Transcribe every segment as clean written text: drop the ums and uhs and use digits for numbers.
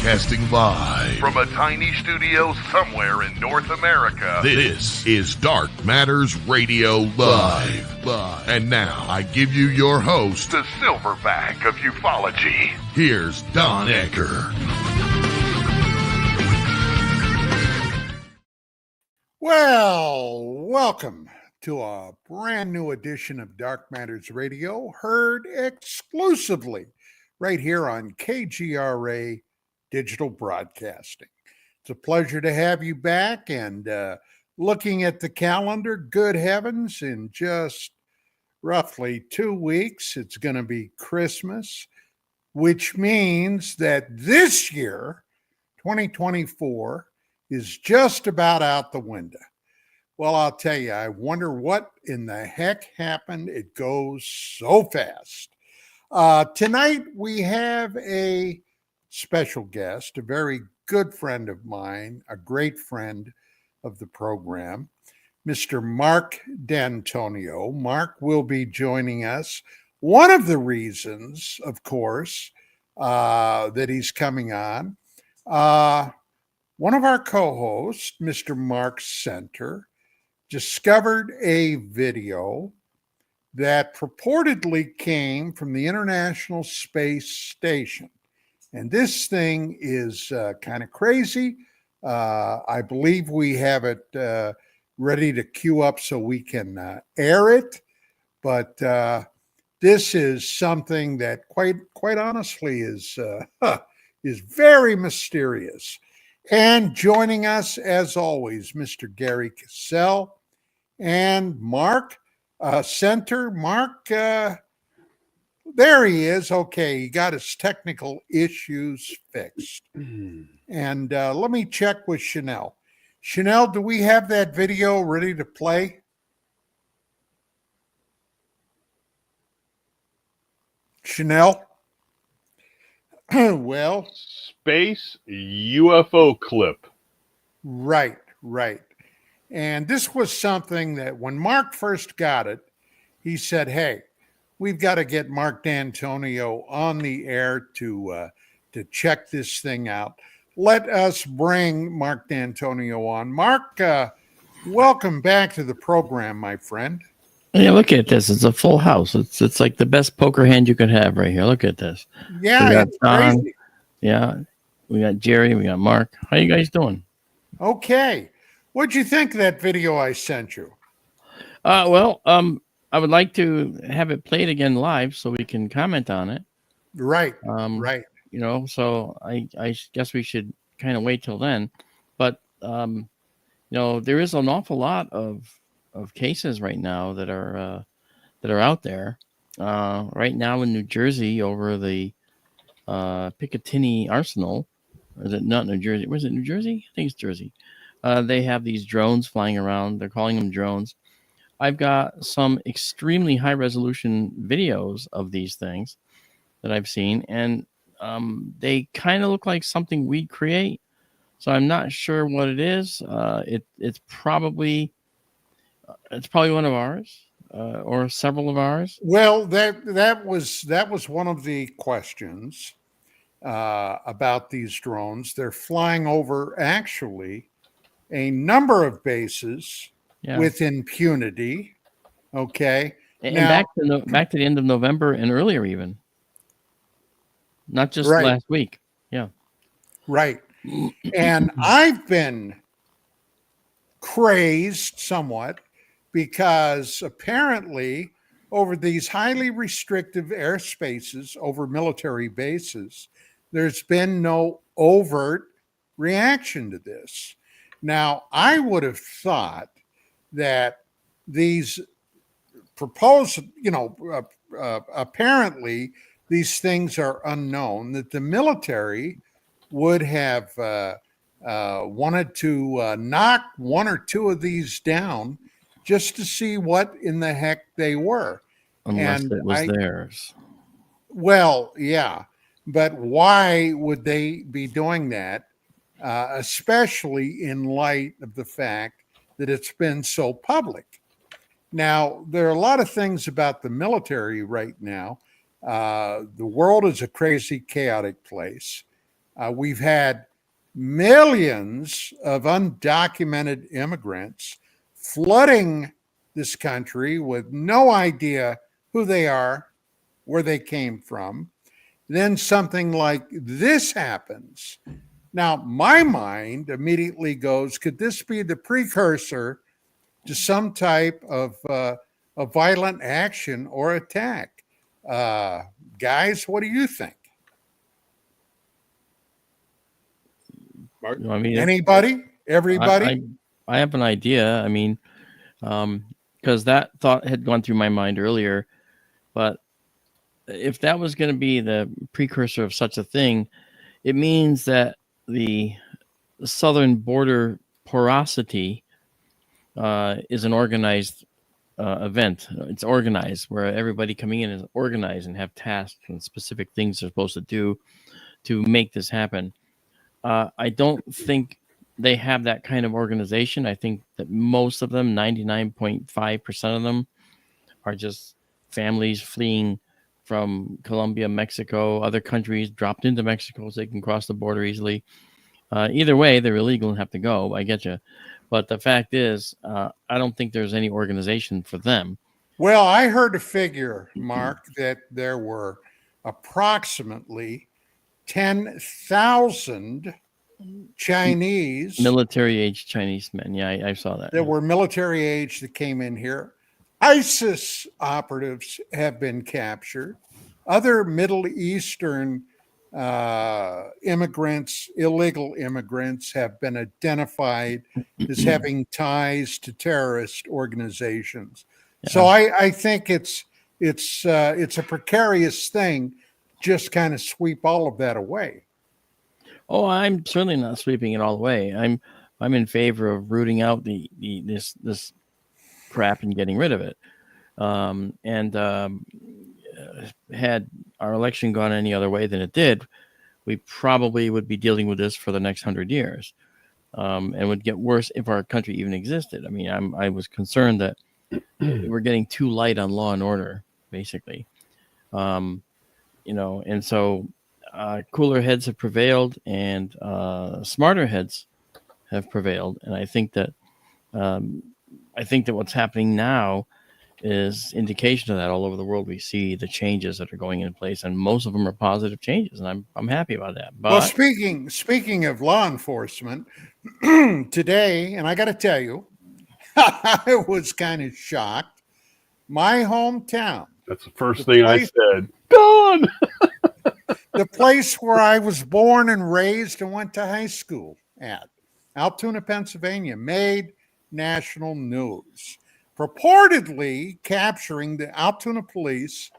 Broadcasting live from a tiny studio somewhere in North America. This is Dark Matters Radio Live. And now I give you your host, the silverback of ufology. Here's Don Ecker. Well, welcome to a brand new edition of Dark Matters Radio, heard exclusively right here on KGRA Digital Broadcasting. It's a pleasure to have you back, and looking at the calendar, good heavens, in just roughly 2 weeks, it's going to be Christmas, which means that this year, 2024, is just about out the window. Well, I'll tell you, I wonder what in the heck happened. It goes so fast. Tonight, we have a special guest, a very good friend of mine, a great friend of the program, Mr. Marc Dantonio. Marc will be joining us. One of the reasons, of course, that he's coming on, one of our co-hosts, Mr. Mark Center, discovered a video that purportedly came from the International Space Station. And this thing is kind of crazy. I believe we have it ready to queue up so we can air it. But this is something that quite honestly is very mysterious. And joining us, as always, Mr. Gary Cassell and Mark Center. Mark, there he is. Okay, he got his technical issues fixed. And let me check with Chanel. Chanel, do we have that video ready to play? Chanel? Well, space UFO clip. Right. And this was something that when Mark first got it, he said, hey, we've got to get Marc Dantonio on the air to check this thing out. Let us bring Marc Dantonio on. Mark, welcome back to the program, my friend. Yeah, look at this. It's a full house. It's like the best poker hand you could have right here. Look at this. Yeah, it's crazy. Yeah, we got Jerry, we got Mark. How you guys doing? Okay. What'd you think of that video I sent you? I would like to have it played again live so we can comment on it. Right. Right. You know, so I guess we should kind of wait till then. But you know, there is an awful lot of cases right now that are out there. Right now in New Jersey, over the Picatinny Arsenal. Or is it not New Jersey? Was it New Jersey? I think it's Jersey. They have these drones flying around. They're calling them drones. I've got some extremely high resolution videos of these things that I've seen, and they kind of look like something we create. So I'm not sure what it is. It's probably one of ours or several of ours. Well, that was one of the questions about these drones. They're flying over actually a number of bases with impunity. Okay. And now, back to the end of November and earlier even. Not just last week. Yeah. Right. And I've been crazed somewhat because apparently over these highly restrictive airspaces over military bases, there's been no overt reaction to this. Now, I would have thought that these proposed, apparently these things are unknown, that the military would have wanted to knock one or two of these down just to see what in the heck they were. Unless it was theirs. Well, yeah. But why would they be doing that, especially in light of the fact that it's been so public? Now, there are a lot of things about the military right now. The world is a crazy, chaotic place. We've had millions of undocumented immigrants flooding this country with no idea who they are, where they came from. Then something like this happens. Now, my mind immediately goes, could this be the precursor to some type of violent action or attack? Guys, what do you think? I mean, Anybody? Everybody? I have an idea. I mean, because that thought had gone through my mind earlier, but if that was going to be the precursor of such a thing, it means that the southern border porosity is an organized event. It's organized, where everybody coming in is organized and have tasks and specific things they're supposed to do to make this happen. I don't think they have that kind of organization. I think that most of them, 99.5% of them, are just families fleeing from Colombia, Mexico, other countries, dropped into Mexico so they can cross the border easily. Either way, they're illegal and have to go. I get you. But the fact is, I don't think there's any organization for them. Well, I heard a figure, Mark, that there were approximately 10,000 Chinese. Military-age Chinese men. Yeah, I saw that. There were military age that came in here. ISIS operatives have been captured. Other Middle Eastern immigrants, illegal immigrants, have been identified as having ties to terrorist organizations. Yeah. So I think it's a precarious thing. Just kind of sweep all of that away. Oh, I'm certainly not sweeping it all away. I'm in favor of rooting out this crap and getting rid of it. Had our election gone any other way than it did, we probably would be dealing with this for the next 100 years, and would get worse if our country even existed. I mean, I was concerned that we're getting too light on law and order, basically. And so cooler heads have prevailed, and smarter heads have prevailed. And I think that what's happening now is indication of that. All over the world, we see the changes that are going in place, and most of them are positive changes, and I'm happy about that. But, well, speaking of law enforcement, today, and I got to tell you, I was kind of shocked. My hometown. That's the first thing I said. Done. The place where I was born and raised and went to high school at, Altoona, Pennsylvania, made national news. Purportedly capturing the Altoona police,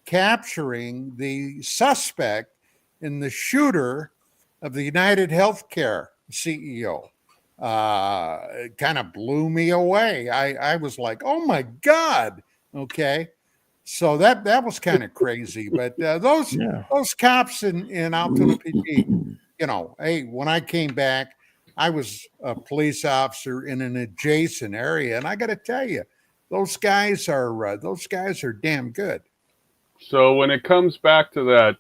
capturing the suspect in the shooter of the United Healthcare CEO. It kind of blew me away. I was like, oh my God. Okay. So that was kind of crazy. But those cops in Altoona PD, hey, when I came back, I was a police officer in an adjacent area, and I got to tell you, those guys are damn good. So when it comes back to that,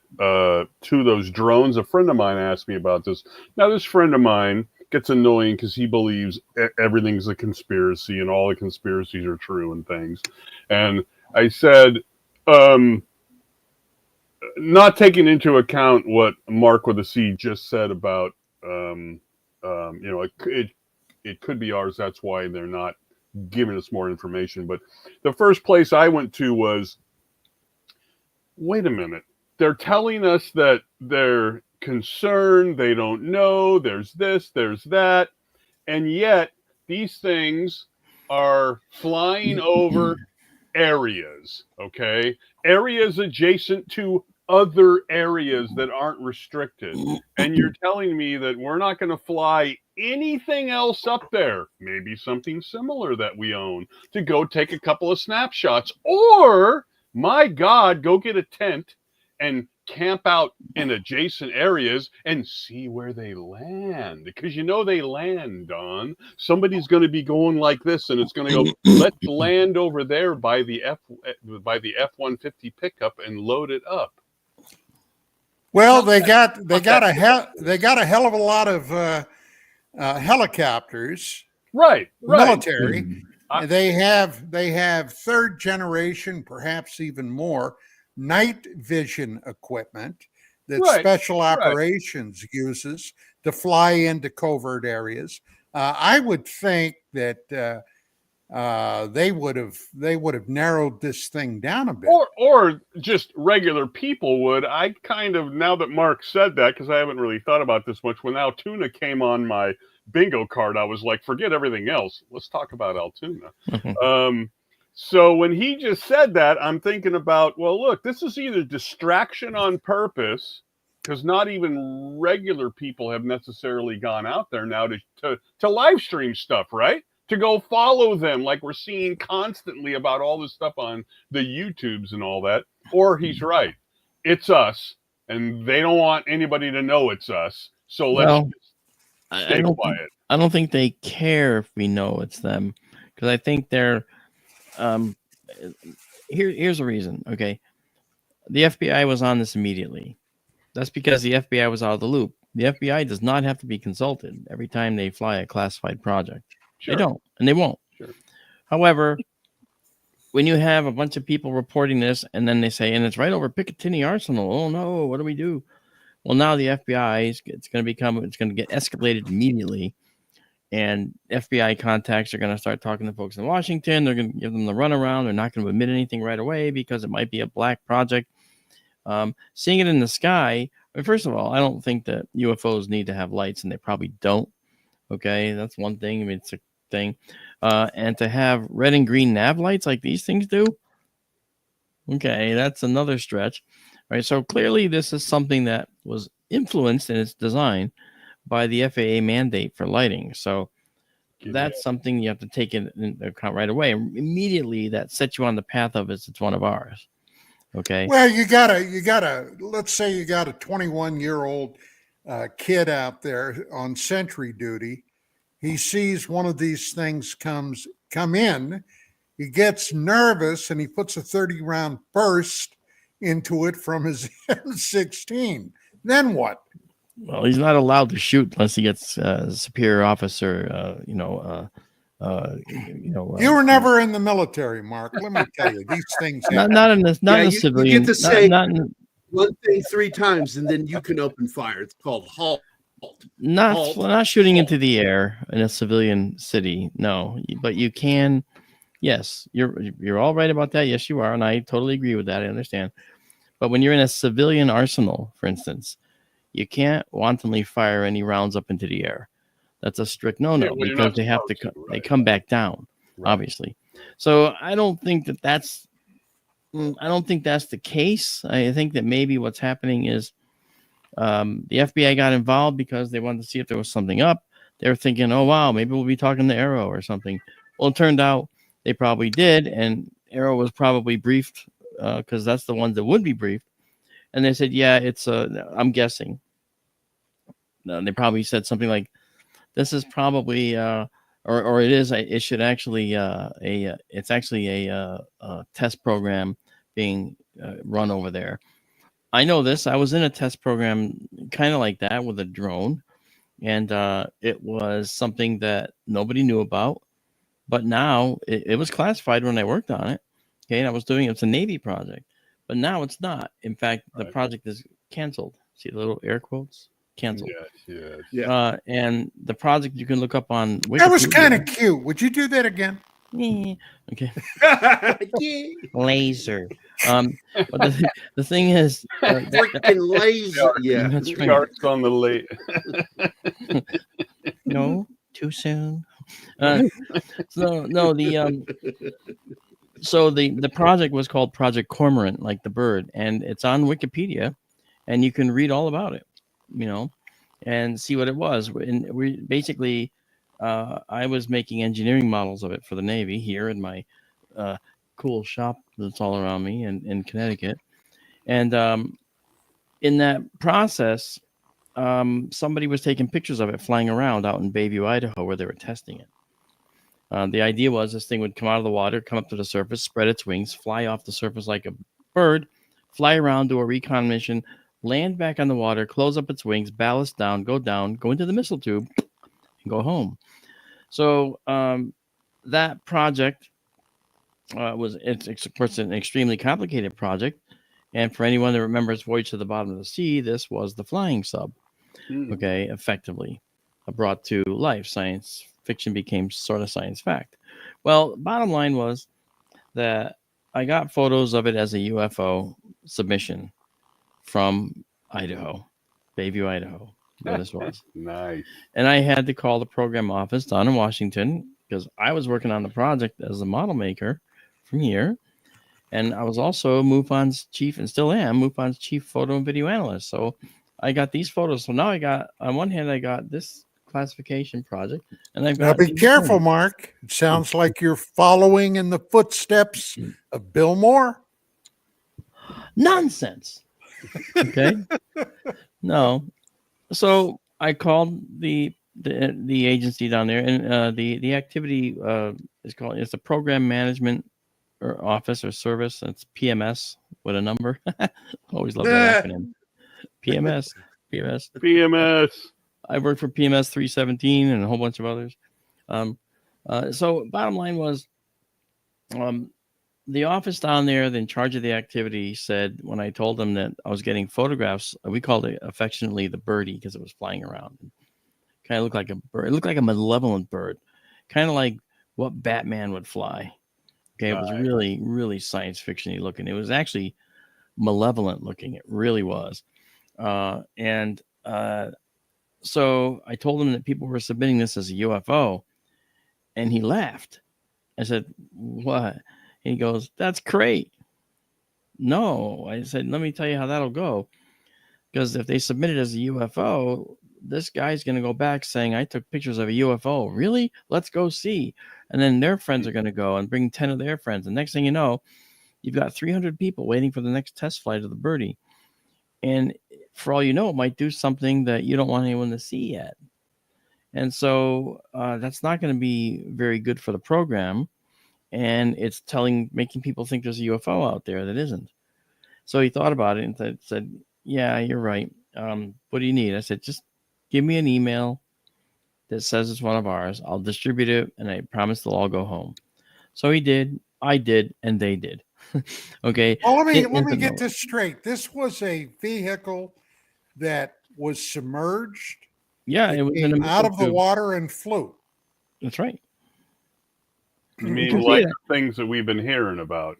to those drones, a friend of mine asked me about this. Now, this friend of mine gets annoying because he believes everything's a conspiracy and all the conspiracies are true and things. And I said, not taking into account what Mark with a C just said about, it could be ours. That's why they're not giving us more information. But the first place I went to was, wait a minute. They're telling us that they're concerned. They don't know. There's this, there's that. And yet these things are flying over areas, okay? Areas adjacent to other areas that aren't restricted. And you're telling me that we're not going to fly anything else up there, maybe something similar that we own, to go take a couple of snapshots, or, my God, go get a tent and camp out in adjacent areas and see where they land. Because they land, Don. Somebody's going to be going like this, and it's going to go, let's land over there by the F-150 pickup and load it up. Well, they got a hell of a lot of helicopters, Right. military. Mm. They have third generation, perhaps even more, night vision equipment that special operations uses to fly into covert areas. I would think that they would have narrowed this thing down a bit. Or just regular people would. I kind of, now that Mark said that, because I haven't really thought about this much, when Altoona came on my bingo card, I was like, forget everything else. Let's talk about Altoona. So when he just said that, I'm thinking about, well, look, this is either distraction on purpose, because not even regular people have necessarily gone out there now to live stream stuff, right? To go follow them, like we're seeing constantly about all this stuff on the YouTubes and all that. Or he's right. It's us, and they don't want anybody to know it's us. So let's stay quiet. I don't think they care if we know it's them, because I think they're here's the reason. Okay, the FBI was on this immediately. That's because the FBI was out of the loop. The FBI does not have to be consulted every time they fly a classified project. Sure. They don't, and they won't. Sure. However, when you have a bunch of people reporting this, and then they say, and it's right over Picatinny Arsenal. Oh no, what do we do? Well, now the FBI it's going to get escalated immediately, and FBI contacts are going to start talking to folks in Washington. They're going to give them the runaround. They're not going to admit anything right away because it might be a black project. Seeing it in the sky. First of all, I don't think that UFOs need to have lights, and they probably don't. Okay, that's one thing. I mean, it's a thing. And to have red and green nav lights like these things do, okay, that's another stretch. All right, so clearly this is something that was influenced in its design by the FAA mandate for lighting. So that's something you have to take into account right away. Immediately, that sets you on the path of it's one of ours. Okay. Well, you gotta. Let's say you got a 21-year-old kid out there on sentry duty. He sees one of these things come in. He gets nervous and he puts a 30-round burst into it from his M16. Then what? Well, he's not allowed to shoot unless he gets a superior officer. You were never in the military, Mark. Let me tell you, these things happen. Not in a civilian. You get to say one thing 3 times, and then you can open fire. It's called halt. Not shooting into the air in a civilian city. No, but you can. Yes, you're all right about that. Yes, you are, and I totally agree with that. I understand. But when you're in a civilian arsenal, for instance, you can't wantonly fire any rounds up into the air. That's a strict no-no because they have to. They come back down, obviously. So I don't think that's. I don't think that's the case. I think that maybe what's happening is the FBI got involved because they wanted to see if there was something up. They were thinking, oh, wow, maybe we'll be talking to Arrow or something. Well, it turned out they probably did, and Arrow was probably briefed because that's the ones that would be briefed. And they said, yeah, it's I'm guessing. They probably said something like, this is probably, or it is, it should actually, it's actually a test program being run over there. I know this. I was in a test program kind of like that with a drone, and it was something that nobody knew about. But now it was classified when I worked on it. Okay, and I was doing it's a Navy project, but now it's not. In fact, the project is canceled. See the little air quotes? Canceled. Yeah. And the project you can look up on Wikipedia. That was kind of cute. Would you do that again? Okay. Laser. But the thing is, freaking laser. Yeah, that's right. Sharks on the lake. No, too soon. So the project was called Project Cormorant, like the bird, and it's on Wikipedia, and you can read all about it, and see what it was. And we basically, I was making engineering models of it for the Navy here in my cool shop that's all around me in Connecticut, and in that process, somebody was taking pictures of it flying around out in Bayview, Idaho, where they were testing it. The idea was this thing would come out of the water, come up to the surface, spread its wings, fly off the surface like a bird, fly around, do a recon mission, land back on the water, close up its wings, ballast down, go into the missile tube, and go home. So that project it's of course an extremely complicated project. And for anyone that remembers Voyage to the Bottom of the Sea, this was the flying sub. Okay, effectively brought to life. Science fiction became sort of science fact. Well, bottom line was that I got photos of it as a UFO submission from Idaho, Bayview, Idaho, where this was. Nice. And I had to call the program office down in Washington because I was working on the project as a model maker from here. And I was also MUFON's chief, and still am, MUFON's chief photo and video analyst. So I got these photos. So now I got, on one hand, I got this classification project. And I've got. Now be careful, Mark. It sounds like you're following in the footsteps of Bill Moore. Nonsense. Okay. No. So I called the agency down there, and the activity is called, it's a program management or office or service. It's PMS with a number. Always love that acronym. PMS. I worked for PMS 317 and a whole bunch of others. So bottom line was, the office down there in charge of the activity said, when I told them that I was getting photographs, we called it affectionately the birdie because it was flying around. Kind of looked like a bird. It looked like a malevolent bird, kind of like what Batman would fly. Okay, it was really, really science fiction-y looking. It was actually malevolent looking. It really was. So I told him that people were submitting this as a UFO, and he laughed. I said, "What?" He goes, "That's great." No, I said, "Let me tell you how that'll go. Because if they submit it as a UFO, this guy's going to go back saying, I took pictures of a UFO. Really? Let's go see." And then their friends are going to go and bring 10 of their friends. And next thing you know, you've got 300 people waiting for the next test flight of the birdie. And for all you know, it might do something that you don't want anyone to see yet. And so that's not going to be very good for the program. And it's making people think there's a UFO out there that isn't. So he thought about it and said, "Yeah, you're right. What do you need?" I said, "Just give me an email that says it's one of ours. I'll distribute it, and I promise they'll all go home." So he did, I did, and they did. Okay. Well, let me get this straight. This was a vehicle that was submerged. Yeah, it was out of the water and flew. That's right. You mean like the things that we've been hearing about?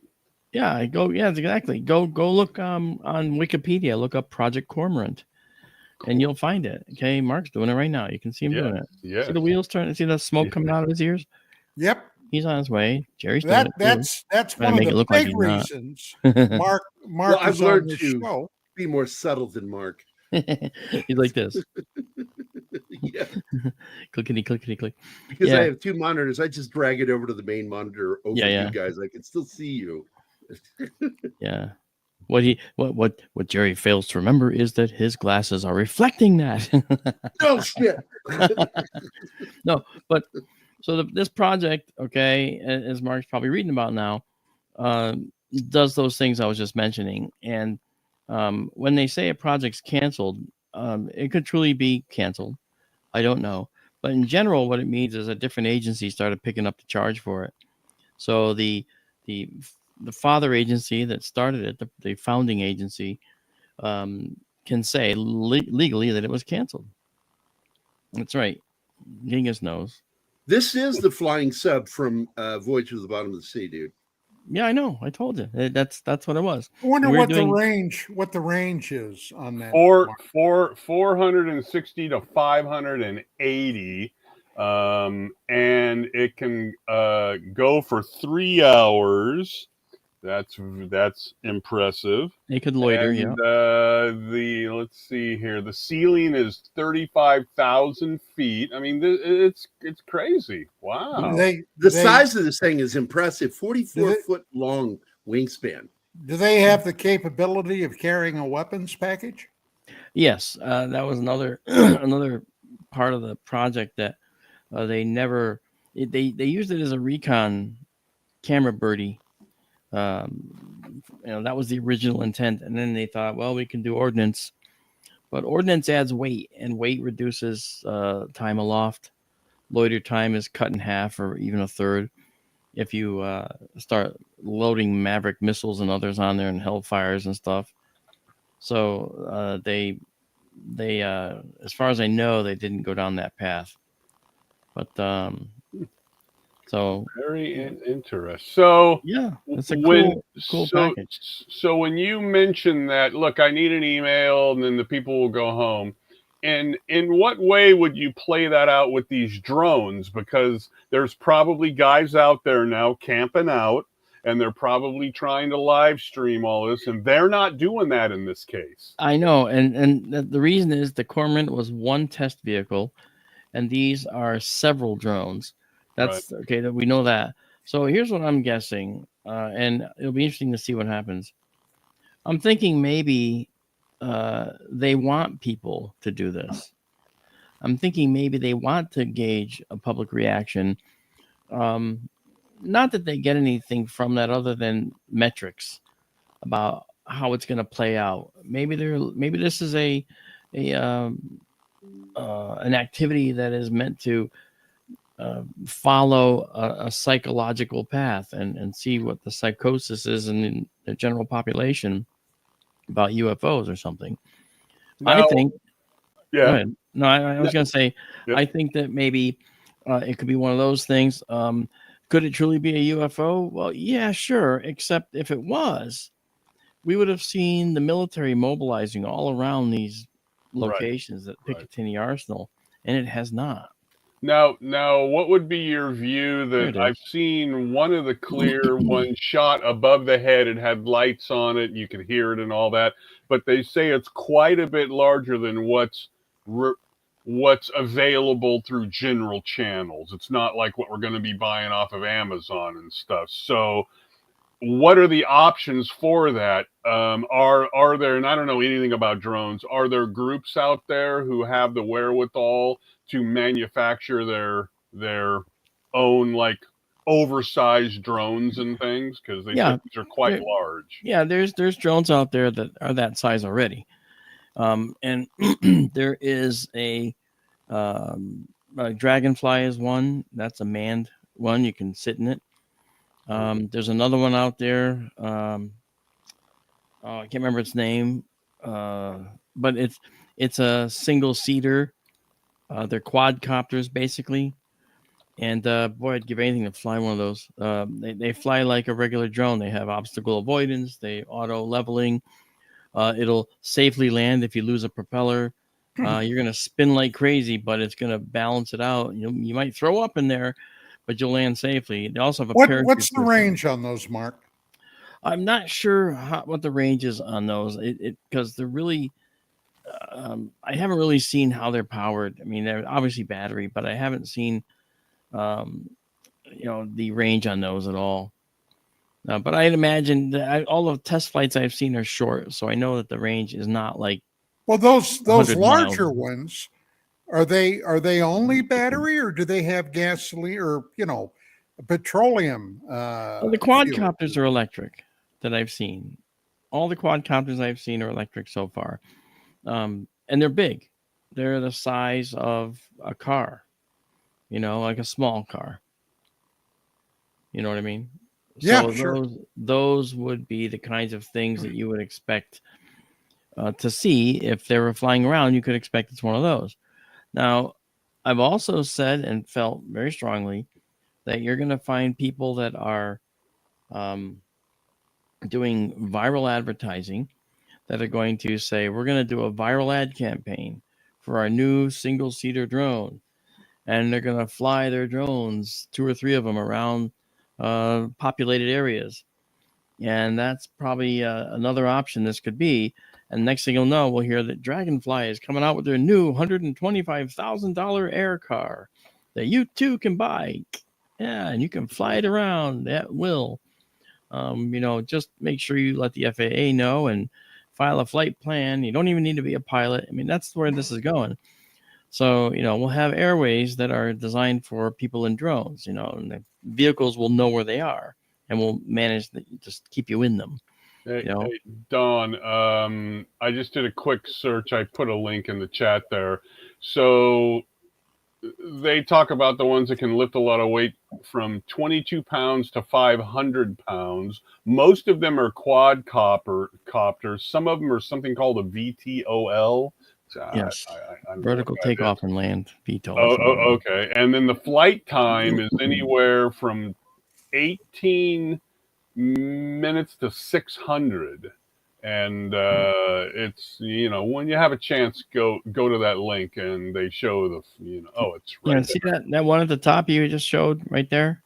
Yeah, exactly. Go look on Wikipedia. Look up Project Cormorant, and you'll find it. Okay, Mark's doing it right now. You can see him doing it. Yeah. See the wheels turning. See the smoke coming out of his ears. Yep. He's on his way. Jerry's doing it too. That's one of the big reasons Mark I've is on learned this to show. be more subtle than Mark. He's like this. Yeah. Clickety click. Because I have two monitors. I just drag it over to the main monitor over you guys. I can still see you. Yeah. What Jerry fails to remember is that his glasses are reflecting that. Oh shit. No, but so this project, okay, as Mark's probably reading about now, does those things I was just mentioning. And when they say a project's canceled, it could truly be canceled. I don't know. But in general, what it means is a different agency started picking up the charge for it. So the father agency that started it, the founding agency, can say legally that it was canceled. That's right. Genghis knows. This is the flying sub from Voyage to the Bottom of the Sea, dude. Yeah, I know. I told you. That's what it was. I wonder what the range is on that. 460 to 580. And it can go for 3 hours. That's impressive. It could loiter, Let's see here. The ceiling is 35,000 feet. I mean, it's crazy. Wow. The size of this thing is impressive. 44-foot long wingspan. Do they have the capability of carrying a weapons package? Yes, that was another part of the project that they used it as a recon camera birdie. that was the original intent. And then they thought, well, we can do ordnance, but ordnance adds weight, and weight reduces time aloft. Loiter time is cut in half or even a third if you start loading Maverick missiles and others on there and Hellfires and stuff. So they as far as I know, they didn't go down that path. But so very interesting. So yeah, it's a cool package. So when you mention that, look, I need an email, and then the people will go home. And in what way would you play that out with these drones? Because there's probably guys out there now camping out, and they're probably trying to live stream all this, and they're not doing that in this case. I know, and the reason is the Cormorant was one test vehicle, and these are several drones. That's right. Okay, that we know that. So here's what I'm guessing, and it'll be interesting to see what happens. I'm thinking maybe they want people to do this. I'm thinking maybe they want to gauge a public reaction. Not that they get anything from that other than metrics about how it's going to play out. Maybe this is an activity that is meant to follow a psychological path and see what the psychosis is in the general population about UFOs or something. Now, I think. Yeah. Go ahead. No, I was going to say, I think that maybe it could be one of those things. Could it truly be a UFO? Well, yeah, sure. Except if it was, we would have seen the military mobilizing all around these locations at Picatinny Arsenal, and it has not. Now, what would be your view that I've seen one of the clear ones shot above the head? It had lights on it. You could hear it and all that. But they say it's quite a bit larger than what's available through general channels. It's not like what we're going to be buying off of Amazon and stuff. So what are the options for that? Are there, and I don't know anything about drones, are there groups out there who have the wherewithal to manufacture their own like oversized drones and things? Because they think these are quite large. Yeah, there's drones out there that are that size already. And there is a Dragonfly is one. That's a manned one. You can sit in it. There's another one out there. I can't remember its name, but it's a single seater. They're quadcopters basically, and boy, I'd give anything to fly one of those. They fly like a regular drone. They have obstacle avoidance. They auto leveling. It'll safely land if you lose a propeller. You're gonna spin like crazy, but it's gonna balance it out. You might throw up in there, but you'll land safely. They also have a parachute. What's the range on those, Mark? I'm not sure what the range is on those. Because they're really, I haven't really seen how they're powered. I mean, they're obviously battery, but I haven't seen, the range on those at all. But I'd imagine that all the test flights I've seen are short, so I know that the range is not like. Well, those larger ones, are they only battery, or do they have gasoline or petroleum? Well, the quadcopters are electric that I've seen. All the quadcopters I've seen are electric so far, and they're big. They're the size of a car, like a small car. You know what I mean? Yeah, so sure. Those would be the kinds of things that you would expect to see if they were flying around. You could expect it's one of those. Now, I've also said and felt very strongly that you're going to find people that are doing viral advertising that are going to say, we're going to do a viral ad campaign for our new single-seater drone. And they're going to fly their drones, 2 or 3 of them, around populated areas. And that's probably another option this could be. And next thing you'll know, we'll hear that Dragonfly is coming out with their new $125,000 air car that you too can buy. Yeah, and you can fly it around at will. Just make sure you let the FAA know and file a flight plan. You don't even need to be a pilot. I mean, that's where this is going. So, we'll have airways that are designed for people in drones, and the vehicles will know where they are and will manage to just keep you in them. Hey, You know? hey, Don, I just did a quick search. I put a link in the chat there. So they talk about the ones that can lift a lot of weight from 22 pounds to 500 pounds. Most of them are quadcopters. Some of them are something called a VTOL. Yes. I don't Vertical know what that takeoff is. and land, VTOL. Oh, okay. And then the flight time is anywhere from 18 minutes to 600. And it's, when you have a chance, go to that link and they show the, it's right Yeah, there. see that one at the top you just showed right there?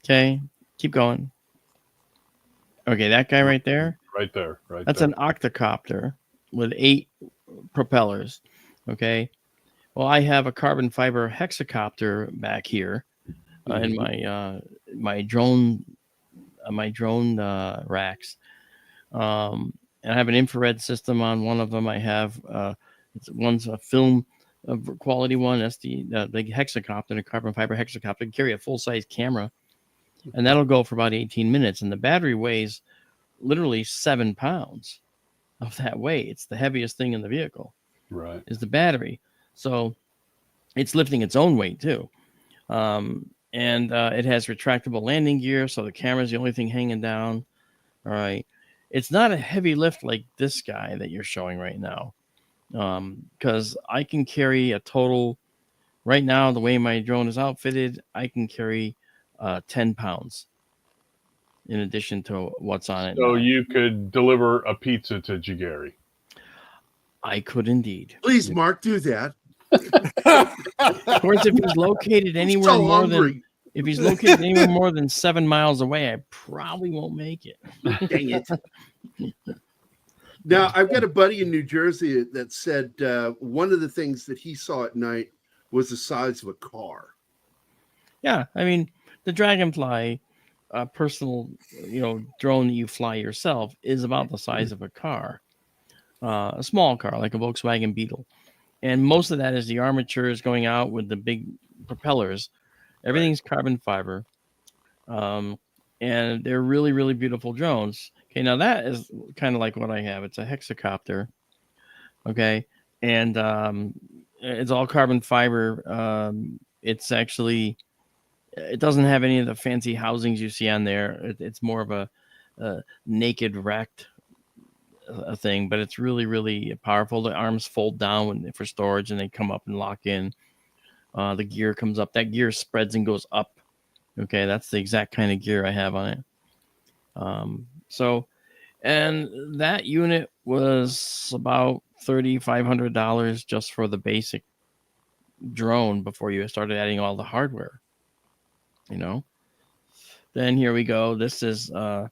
Okay, keep going. Okay, that guy right there? Right there. That's an octocopter with 8 propellers. Okay. Well, I have a carbon fiber hexacopter back here in my drone racks. And I have an infrared system on one of them. I have one's a film quality one. That's the hexacopter, the carbon fiber hexacopter. Can carry a full size camera, and that'll go for about 18 minutes. And the battery weighs literally 7 pounds of that weight. It's the heaviest thing in the vehicle. Right. Is the battery. So it's lifting its own weight too. And it has retractable landing gear, so the camera's the only thing hanging down. All right. It's not a heavy lift like this guy that you're showing right now. Because I can carry a total, right now, the way my drone is outfitted, I can carry 10 pounds in addition to what's on it. So now. you could deliver a pizza to Gerry. I could indeed. Please, Mark, do that. Of course, if he's located anywhere if he's located anywhere more than 7 miles away, I probably won't make it. Dang it. Now, I've got a buddy in New Jersey that said one of the things that he saw at night was the size of a car. Yeah, I mean, the Dragonfly personal, drone that you fly yourself is about the size of a car, a small car like a Volkswagen Beetle, and most of that is the armatures going out with the big propellers. Everything's carbon fiber, and they're really, really beautiful drones. Okay, now that is kind of like what I have. It's a hexacopter, okay, and it's all carbon fiber. It's actually, it doesn't have any of the fancy housings you see on there. It's more of a naked racked thing, but it's really, really powerful. The arms fold down for storage, and they come up and lock in. The gear comes up. That gear spreads and goes up. Okay, that's the exact kind of gear I have on it. And that unit was about $3,500 just for the basic drone before you started adding all the hardware. Then here we go. This is wow.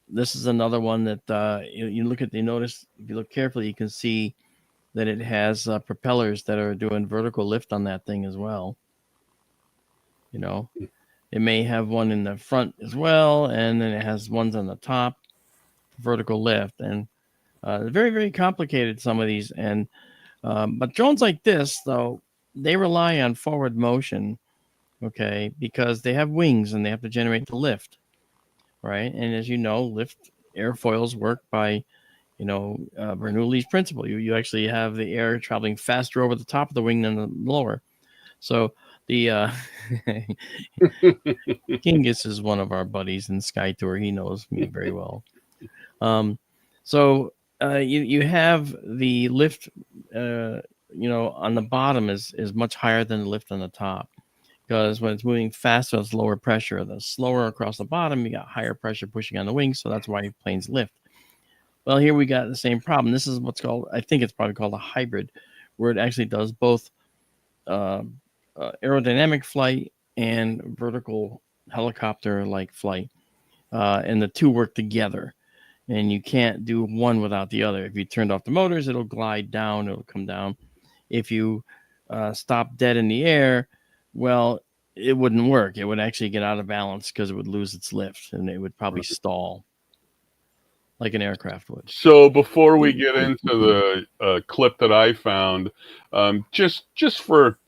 This is another one that you look at. You notice if you look carefully, you can see that it has propellers that are doing vertical lift on that thing as well. It may have one in the front as well, and then it has ones on the top, vertical lift, and very, very complicated, some of these. And but drones like this, though, they rely on forward motion, okay, because they have wings and they have to generate the lift, right? And as you know, lift airfoils work by Bernoulli's principle. You actually have the air traveling faster over the top of the wing than the lower. So the Genghis is one of our buddies in SkyTour. He knows me very well. So you have the lift, on the bottom is much higher than the lift on the top, because when it's moving faster, it's lower pressure. The slower across the bottom, you got higher pressure pushing on the wings. So that's why planes lift. Well, here we got the same problem. This is what's called, I think it's probably called a hybrid, where it actually does both aerodynamic flight and vertical helicopter-like flight. And the two work together. And you can't do one without the other. If you turned off the motors, it'll glide down, it'll come down. If you stop dead in the air, well, it wouldn't work. It would actually get out of balance because it would lose its lift, and it would probably stall like an aircraft would. So before we get into the clip that I found, just for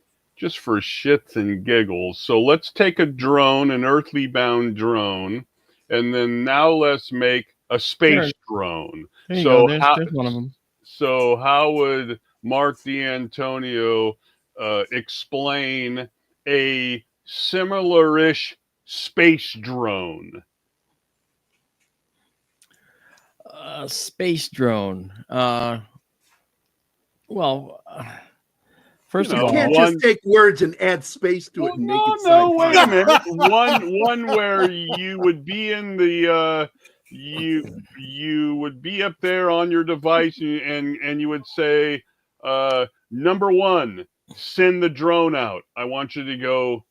shits and giggles, so let's take a drone, an earthly bound drone, and then now let's make a space Sure. drone. There you So go. how There's one of them. so how would Marc Dantonio explain a similar-ish space drone? Space drone. Well, first You of You know, all, can't just take words and add space to it and make it no, sci-fi. wait a minute. One where you would be in the you would be up there on your device and you would say, number one, send the drone out. I want you to go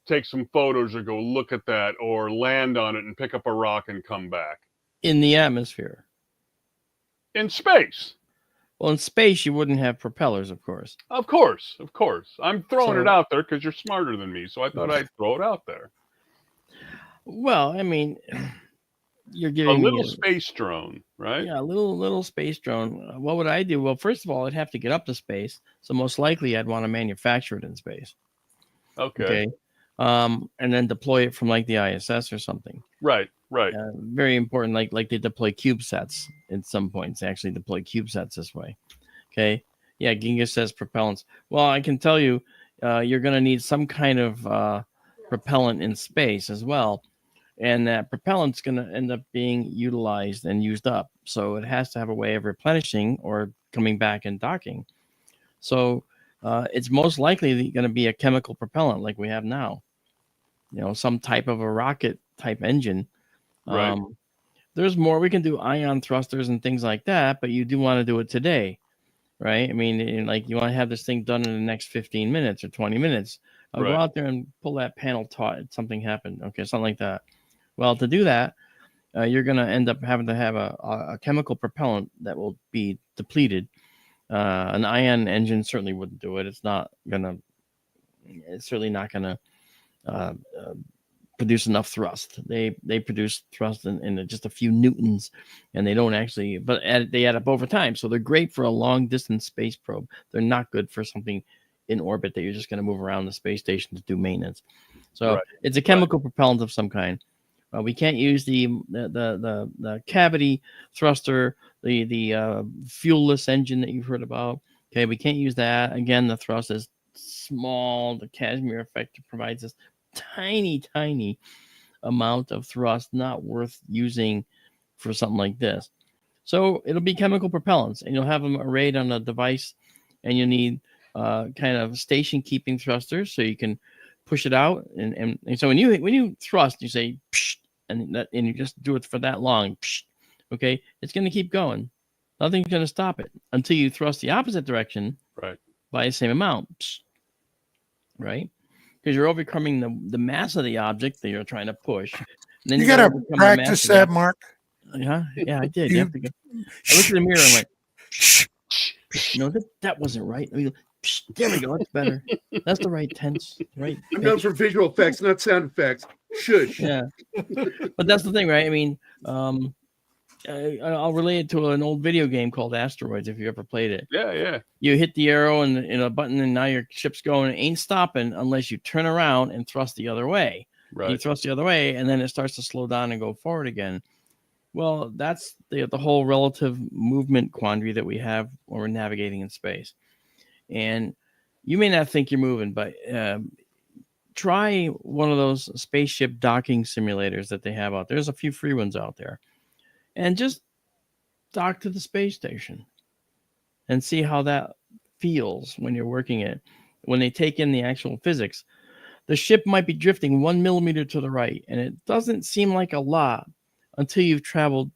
take some photos or go look at that or land on it and pick up a rock and come back. in the atmosphere. In space. Well, in space, you wouldn't have propellers, of course. Of course. I'm throwing it So- out there because you're smarter than me, so I thought I'd throw it out there. Well, I mean, you're A giving little me space drone, right? yeah, a little space drone. What would I do? Well, first of all, I'd have to get up to space, so most likely I'd want to manufacture it in space. Okay. And then deploy it from like the ISS or something. Right. Very important, like they deploy CubeSats at some points. They actually deploy CubeSats this way. Okay. Yeah, Ginga says propellants. Well, I can tell you, you're going to need some kind of propellant in space as well. And that propellant's going to end up being utilized and used up. So it has to have a way of replenishing or coming back and docking. So it's most likely going to be a chemical propellant like we have now. You know, some type of a rocket type engine. Right. There's more. We can do ion thrusters and things like that, but you do want to do it today, right? I mean, like you want to have this thing done in the next 15 minutes or 20 minutes. I'll go Right. out there and pull that panel taut. Something happened. Okay, something like that. Well, to do that, you're going to end up having to have a chemical propellant that will be depleted. An ion engine certainly wouldn't do it. It's certainly not going to produce enough thrust. They produce thrust in just a few newtons, and they don't actually, but they add up over time. So they're great for a long distance space probe. They're not good for something in orbit that you're just going to move around the space station to do maintenance. So it's a chemical propellant of some kind. We can't use the cavity thruster, the fuelless engine that you've heard about. Okay, we can't use that. Again, the thrust is small. The Casimir effect provides this tiny amount of thrust, not worth using for something like this. So it'll be chemical propellants, and you'll have them arrayed on a device, and you need kind of station keeping thrusters so you can push it out. And so when you thrust, you say psh, and you just do it for that long. Psh, okay, it's going to keep going. Nothing's going to stop it until you thrust the opposite direction, Right. by the same amount. Psh, right. Because you're overcoming the mass of the object that you're trying to push. And then You got to overcome the practice mass of that, the- Mark. Yeah, I did. You have to go. I looked in the mirror and went, no, that wasn't right. I mean, there we go. That's better. That's the right tense. Right. I'm known for visual effects, not sound effects. Shush. Yeah. But that's the thing, right? I mean, I'll relate it to an old video game called Asteroids, if you ever played it. Yeah. You hit the arrow and a button, and now your ship's going. It ain't stopping unless you turn around and thrust the other way. Right. You thrust the other way, and then it starts to slow down and go forward again. Well, that's the whole relative movement quandary that we have when we're navigating in space. And you may not think you're moving, but try one of those spaceship docking simulators that they have out there. There's a few free ones out there. And just dock to the space station and see how that feels when you're working it. When they take in the actual physics, the ship might be drifting 1 millimeter to the right, and it doesn't seem like a lot until you've traveled,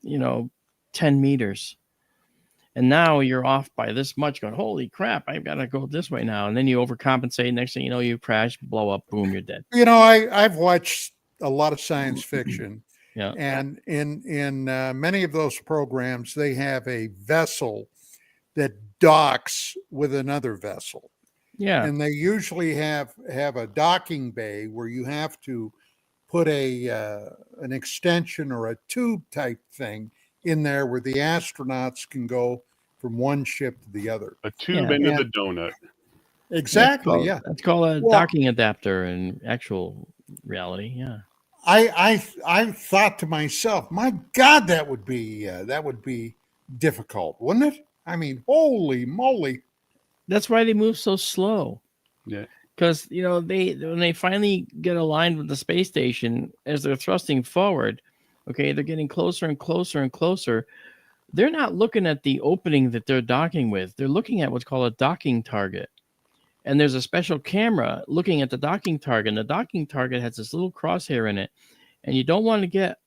10 meters. And now you're off by this much, going, holy crap, I've got to go this way now. And then you overcompensate. Next thing you know, you crash, blow up, boom, you're dead. I've watched a lot of science fiction. Yeah. And in many of those programs, they have a vessel that docks with another vessel. Yeah. And they usually have a docking bay where you have to put an extension or a tube type thing in there where the astronauts can go from one ship to the other. A tube into the donut. Exactly. That's called a docking adapter in actual reality. Yeah. I thought to myself, my God, that would be difficult, wouldn't it? I mean, holy moly! That's why they move so slow. Yeah. Because when they finally get aligned with the space station, as they're thrusting forward, okay, they're getting closer and closer and closer. They're not looking at the opening that they're docking with. They're looking at what's called a docking target. And there's a special camera looking at the docking target. And the docking target has this little crosshair in it. And you don't want to get,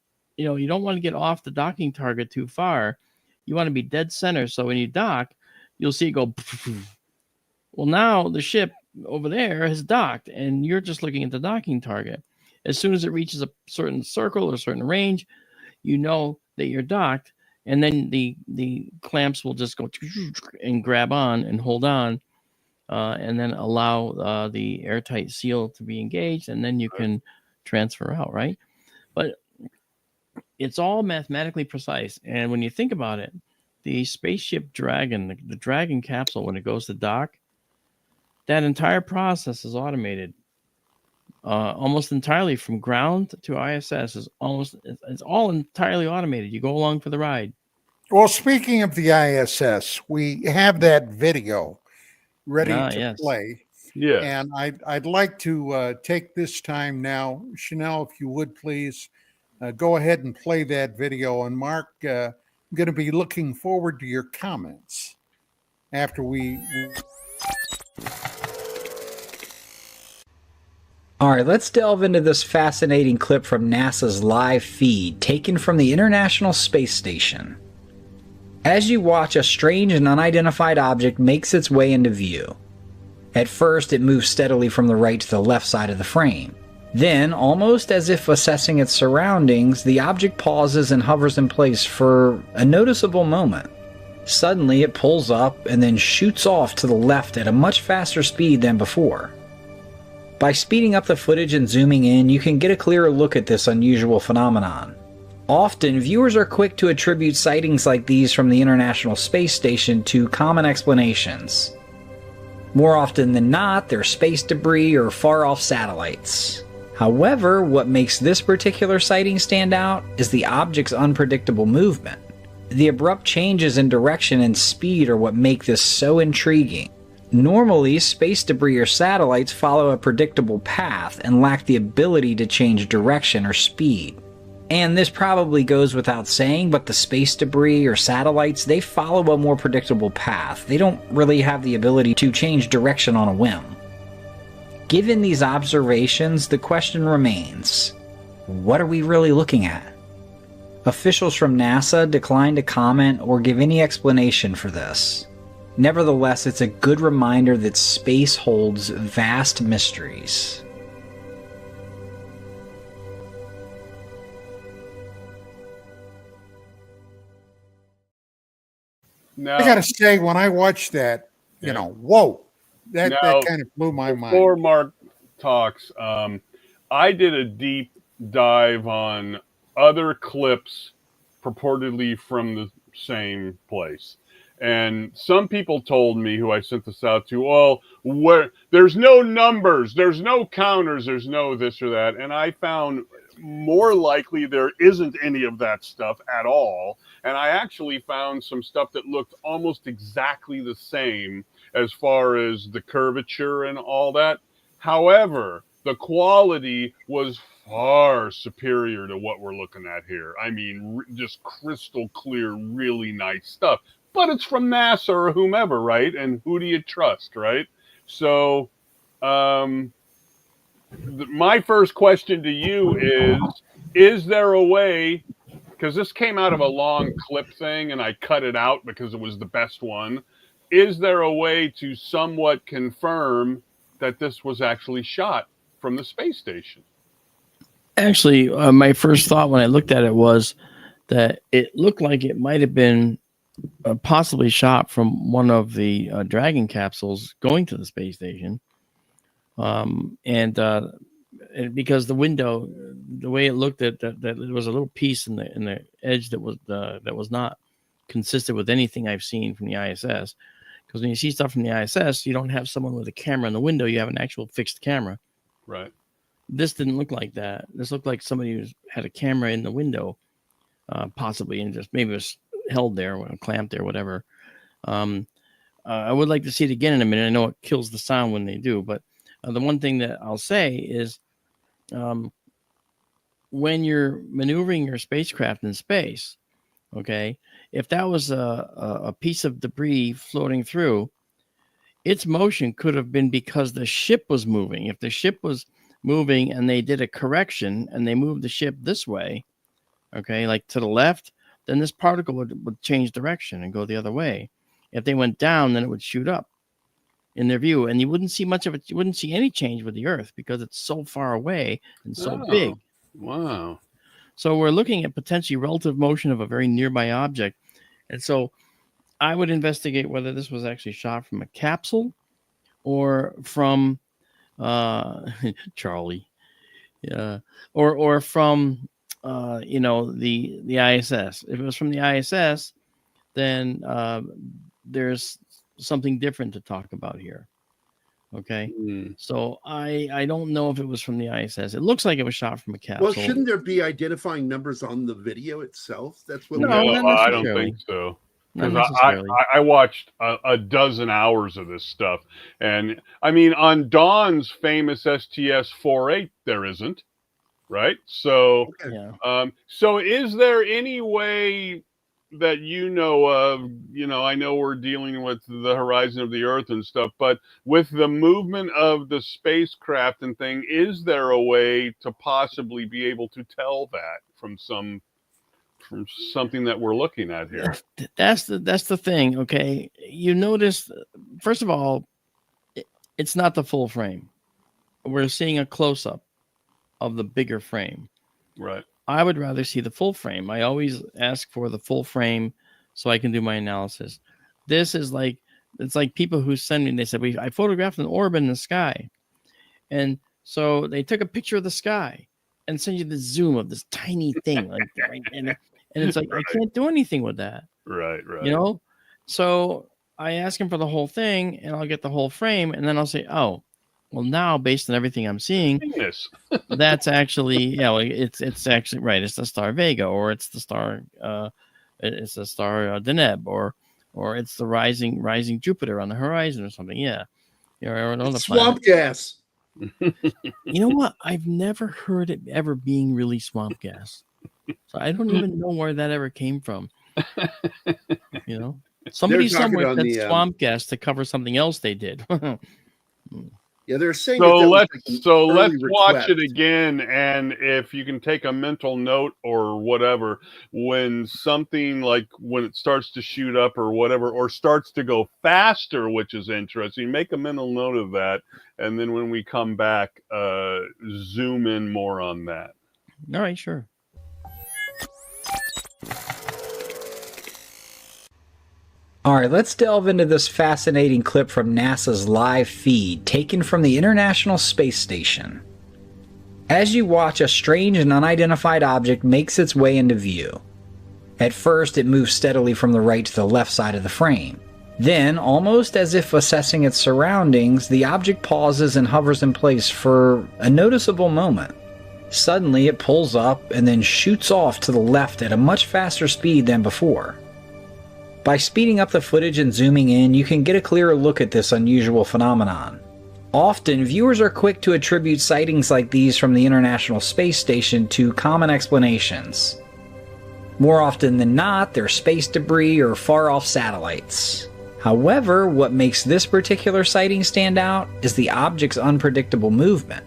off the docking target too far. You want to be dead center. So when you dock, you'll see it go. Well, now the ship over there has docked, and you're just looking at the docking target. As soon as it reaches a certain circle or a certain range, you know that you're docked. And then the clamps will just go and grab on and hold on. And then allow the airtight seal to be engaged, and then you can transfer out, right? But it's all mathematically precise. And when you think about it, the spaceship Dragon, the Dragon capsule, when it goes to dock, that entire process is automated. Almost entirely from ground to ISS it's all entirely automated. You go along for the ride. Well, speaking of the ISS, we have that video ready to play. Yeah. And I'd like to take this time now, Chanel, if you would please go ahead and play that video. And Mark, I'm going to be looking forward to your comments after we. All right, let's delve into this fascinating clip from NASA's live feed taken from the International Space Station. As you watch, a strange and unidentified object makes its way into view. At first, it moves steadily from the right to the left side of the frame. Then, almost as if assessing its surroundings, the object pauses and hovers in place for a noticeable moment. Suddenly, it pulls up and then shoots off to the left at a much faster speed than before. By speeding up the footage and zooming in, you can get a clearer look at this unusual phenomenon. Often, viewers are quick to attribute sightings like these from the International Space Station to common explanations. More often than not, they're space debris or far-off satellites. However, what makes this particular sighting stand out is the object's unpredictable movement. The abrupt changes in direction and speed are what make this so intriguing. Normally, space debris or satellites follow a predictable path and lack the ability to change direction or speed. And this probably goes without saying, but the space debris or satellites, they follow a more predictable path. They don't really have the ability to change direction on a whim. Given these observations, the question remains, what are we really looking at? Officials from NASA decline to comment or give any explanation for this. Nevertheless, it's a good reminder that space holds vast mysteries. Now, I got to say, when I watched that, whoa, that kind of blew my mind. Before Mark talks, I did a deep dive on other clips purportedly from the same place. And some people told me, who I sent this out to, there's no numbers, there's no counters, there's no this or that. And I found more likely there isn't any of that stuff at all. And I actually found some stuff that looked almost exactly the same as far as the curvature and all that. However, the quality was far superior to what we're looking at here. I mean, just crystal clear, really nice stuff. But it's from NASA or whomever, right? And who do you trust, right? So my first question to you is there a way, because this came out of a long clip thing and I cut it out because it was the best one. Is there a way to somewhat confirm that this was actually shot from the space station? Actually, my first thought when I looked at it was that it looked like it might have been possibly shot from one of the Dragon capsules going to the space station. And because the window, the way it looked at that there was a little piece in the edge that was not consistent with anything I've seen from the ISS. Because when you see stuff from the ISS, you don't have someone with a camera in the window; you have an actual fixed camera. Right. this didn't look like that. This looked like somebody who had a camera in the window, possibly, and just maybe it was held there or clamped there, whatever. I would like to see it again in a minute. I know it kills the sound when they do, but the one thing that I'll say is when you're maneuvering your spacecraft in space, okay, if that was a piece of debris floating through, its motion could have been because the ship was moving. If the ship was moving and they did a correction and they moved the ship this way, okay, like to the left, then this particle would change direction and go the other way. If they went down, then it would shoot up in their view, and you wouldn't see much of it. You wouldn't see any change with the Earth because it's so far away and so big. Wow. So we're looking at potentially relative motion of a very nearby object. And so I would investigate whether this was actually shot from a capsule or from Charlie, or from the ISS. If it was from the ISS, then there's something different to talk about here. Okay. So I don't know if it was from the ISS. It looks like it was shot from a capsule. Well, shouldn't there be identifying numbers on the video itself? That's what. No, I don't think so. Because I watched a dozen hours of this stuff, and I mean, on Dawn's famous STS-48, there isn't, right? So, so is there any way that you know of? I know we're dealing with the horizon of the Earth and stuff, but with the movement of the spacecraft and thing, is there a way to possibly be able to tell that from something that we're looking at here? That's the thing. Okay, you notice, first of all, it's not the full frame. We're seeing a close-up of the bigger frame. Right. I would rather see the full frame. I always ask for the full frame so I can do my analysis. This is like, it's like people who send me, they said, I photographed an orb in the sky. And so they took a picture of the sky and send you the zoom of this tiny thing. And it's like, I can't do anything with that. Right. So I ask him for the whole thing and I'll get the whole frame. And then I'll say, oh, well, now based on everything I'm seeing, that's actually, it's actually right. It's the star Vega, or it's the star, Deneb, or it's the rising Jupiter on the horizon or something. Yeah. Or another swamp gas. You know what? I've never heard it ever being really swamp gas. So I don't even know where that ever came from. Somebody somewhere said swamp gas to cover something else they did. Yeah, they're saying. Let's watch it again, and if you can take a mental note or whatever, when something like when it starts to shoot up or whatever, or starts to go faster, which is interesting, make a mental note of that, and then when we come back, zoom in more on that. All right, sure. All right, let's delve into this fascinating clip from NASA's live feed taken from the International Space Station. As you watch, a strange and unidentified object makes its way into view. At first, it moves steadily from the right to the left side of the frame. Then, almost as if assessing its surroundings, the object pauses and hovers in place for a noticeable moment. Suddenly, it pulls up and then shoots off to the left at a much faster speed than before. By speeding up the footage and zooming in, you can get a clearer look at this unusual phenomenon. Often, viewers are quick to attribute sightings like these from the International Space Station to common explanations. More often than not, they're space debris or far-off satellites. However, what makes this particular sighting stand out is the object's unpredictable movement.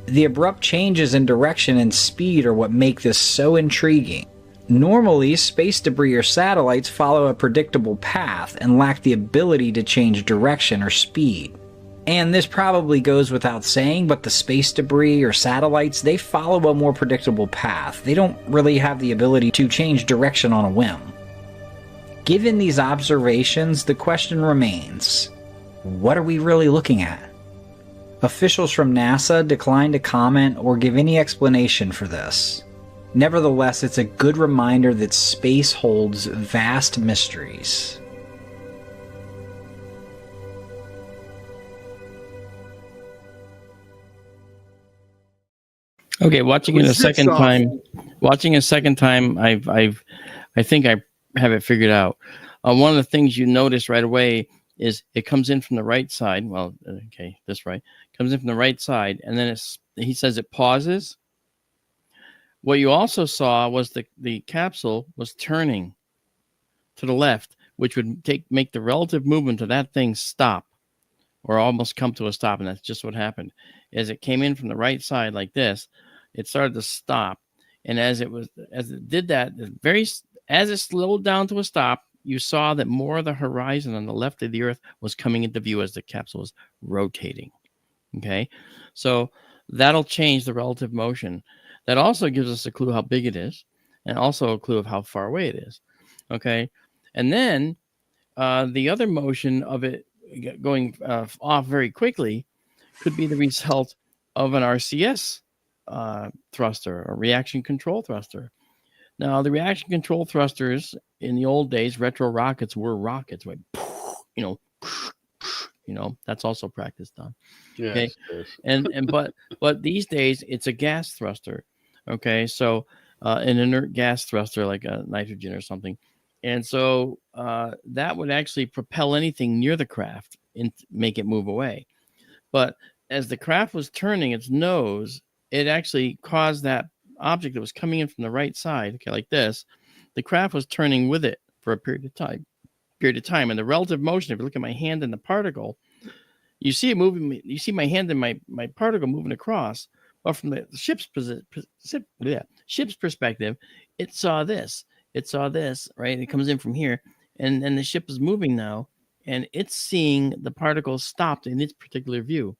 The abrupt changes in direction and speed are what make this so intriguing. Normally, space debris or satellites follow a predictable path and lack the ability to change direction or speed. And this probably goes without saying, but the space debris or satellites, they follow a more predictable path. They don't really have the ability to change direction on a whim. Given these observations, the question remains, what are we really looking at? Officials from NASA decline to comment or give any explanation for this. Nevertheless, it's a good reminder that space holds vast mysteries. Okay, watching it a second time. Watching a second time, I think I have it figured out. One of the things you notice right away is it comes in from the right side. Well, okay, this right comes in from the right side, and then he says it pauses. What you also saw was the capsule was turning to the left, which would make the relative movement of that thing stop, or almost come to a stop, and that's just what happened. As it came in from the right side like this, it started to stop, and as it did that, as it slowed down to a stop, you saw that more of the horizon on the left of the Earth was coming into view as the capsule was rotating. Okay, so that'll change the relative motion. That also gives us a clue how big it is, and also a clue of how far away it is. Okay, and then the other motion of it going off very quickly could be the result of an RCS thruster, or reaction control thruster. Now, the reaction control thrusters in the old days, retro rockets were rockets, like, that's also practiced on. Yes, okay, yes. but these days it's a gas thruster. Okay, so an inert gas thruster like a nitrogen or something, and so that would actually propel anything near the craft and make it move away. But as the craft was turning its nose, it actually caused that object that was coming in from the right side, okay, like this, the craft was turning with it for a period of time. And the relative motion, if you look at my hand and the particle, you see it moving. You see my hand and my particle moving across. But from the ship's perspective, it saw this. Right? It comes in from here, and the ship is moving now, and it's seeing the particle stopped in its particular view.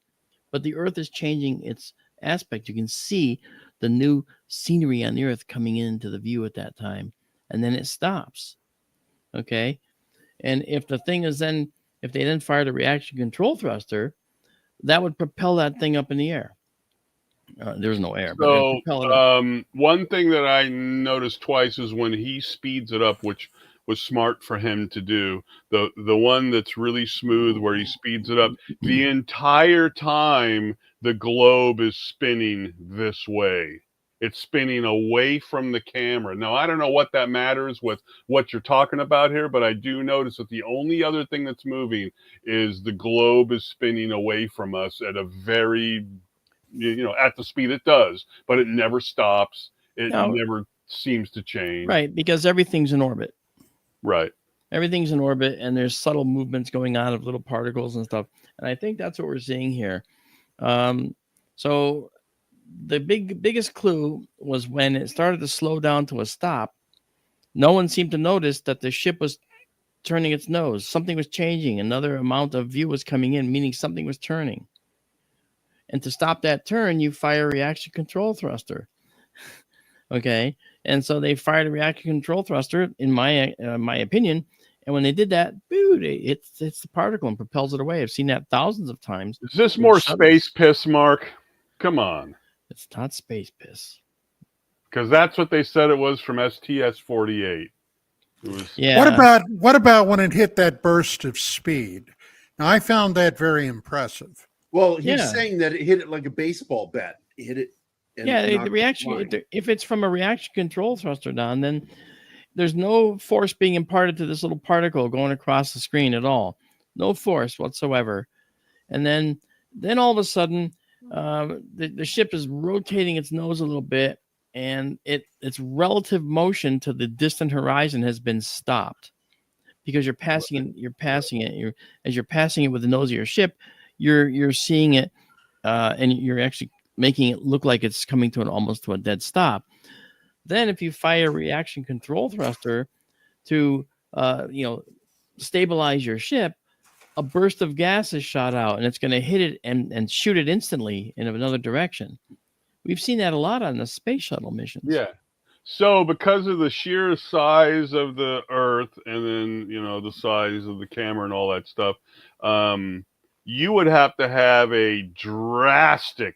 But the Earth is changing its aspect. You can see the new scenery on the Earth coming into the view at that time, and then it stops. Okay, and if they then fired a reaction control thruster, that would propel that thing up in the air. There's no air. So one thing that I noticed twice is when he speeds it up, which was smart for him to do. The one that's really smooth where he speeds it up, the entire time the globe is spinning this way. It's spinning away from the camera. Now, I don't know what that matters with what you're talking about here, but I do notice that the only other thing that's moving is the globe is spinning away from us at a very, at the speed it does, but it never stops. It never seems to change. Right, because everything's in orbit. Right. Everything's in orbit, and there's subtle movements going on of little particles and stuff. And I think that's what we're seeing here. So the biggest clue was when it started to slow down to a stop. No one seemed to notice that the ship was turning its nose. Something was changing. Another amount of view was coming in, meaning something was turning. And to stop that turn, you fire a reaction control thruster. Okay, and so they fired a reaction control thruster, in my opinion. And when they did that, it hits the particle and propels it away. I've seen that thousands of times. Is this more space piss, Mark? Come on. It's not space piss. Because that's what they said it was from STS-48. Yeah. What about when it hit that burst of speed? Now, I found that very impressive. Well, he's saying that it hit it like a baseball bat. It hit it. The reaction, if it's from a reaction control thruster, Don, then there's no force being imparted to this little particle going across the screen at all. No force whatsoever. And then all of a sudden, the ship is rotating its nose a little bit, and its relative motion to the distant horizon has been stopped because you're passing it. As you're passing it with the nose of your ship, you're seeing it, and you're actually making it look like it's coming to almost to a dead stop. Then if you fire a reaction control thruster to stabilize your ship, a burst of gas is shot out, and it's going to hit it and shoot it instantly in another direction. We've seen that a lot on the space shuttle missions. Yeah. So because of the sheer size of the Earth, and then the size of the camera and all that stuff, you would have to have a drastic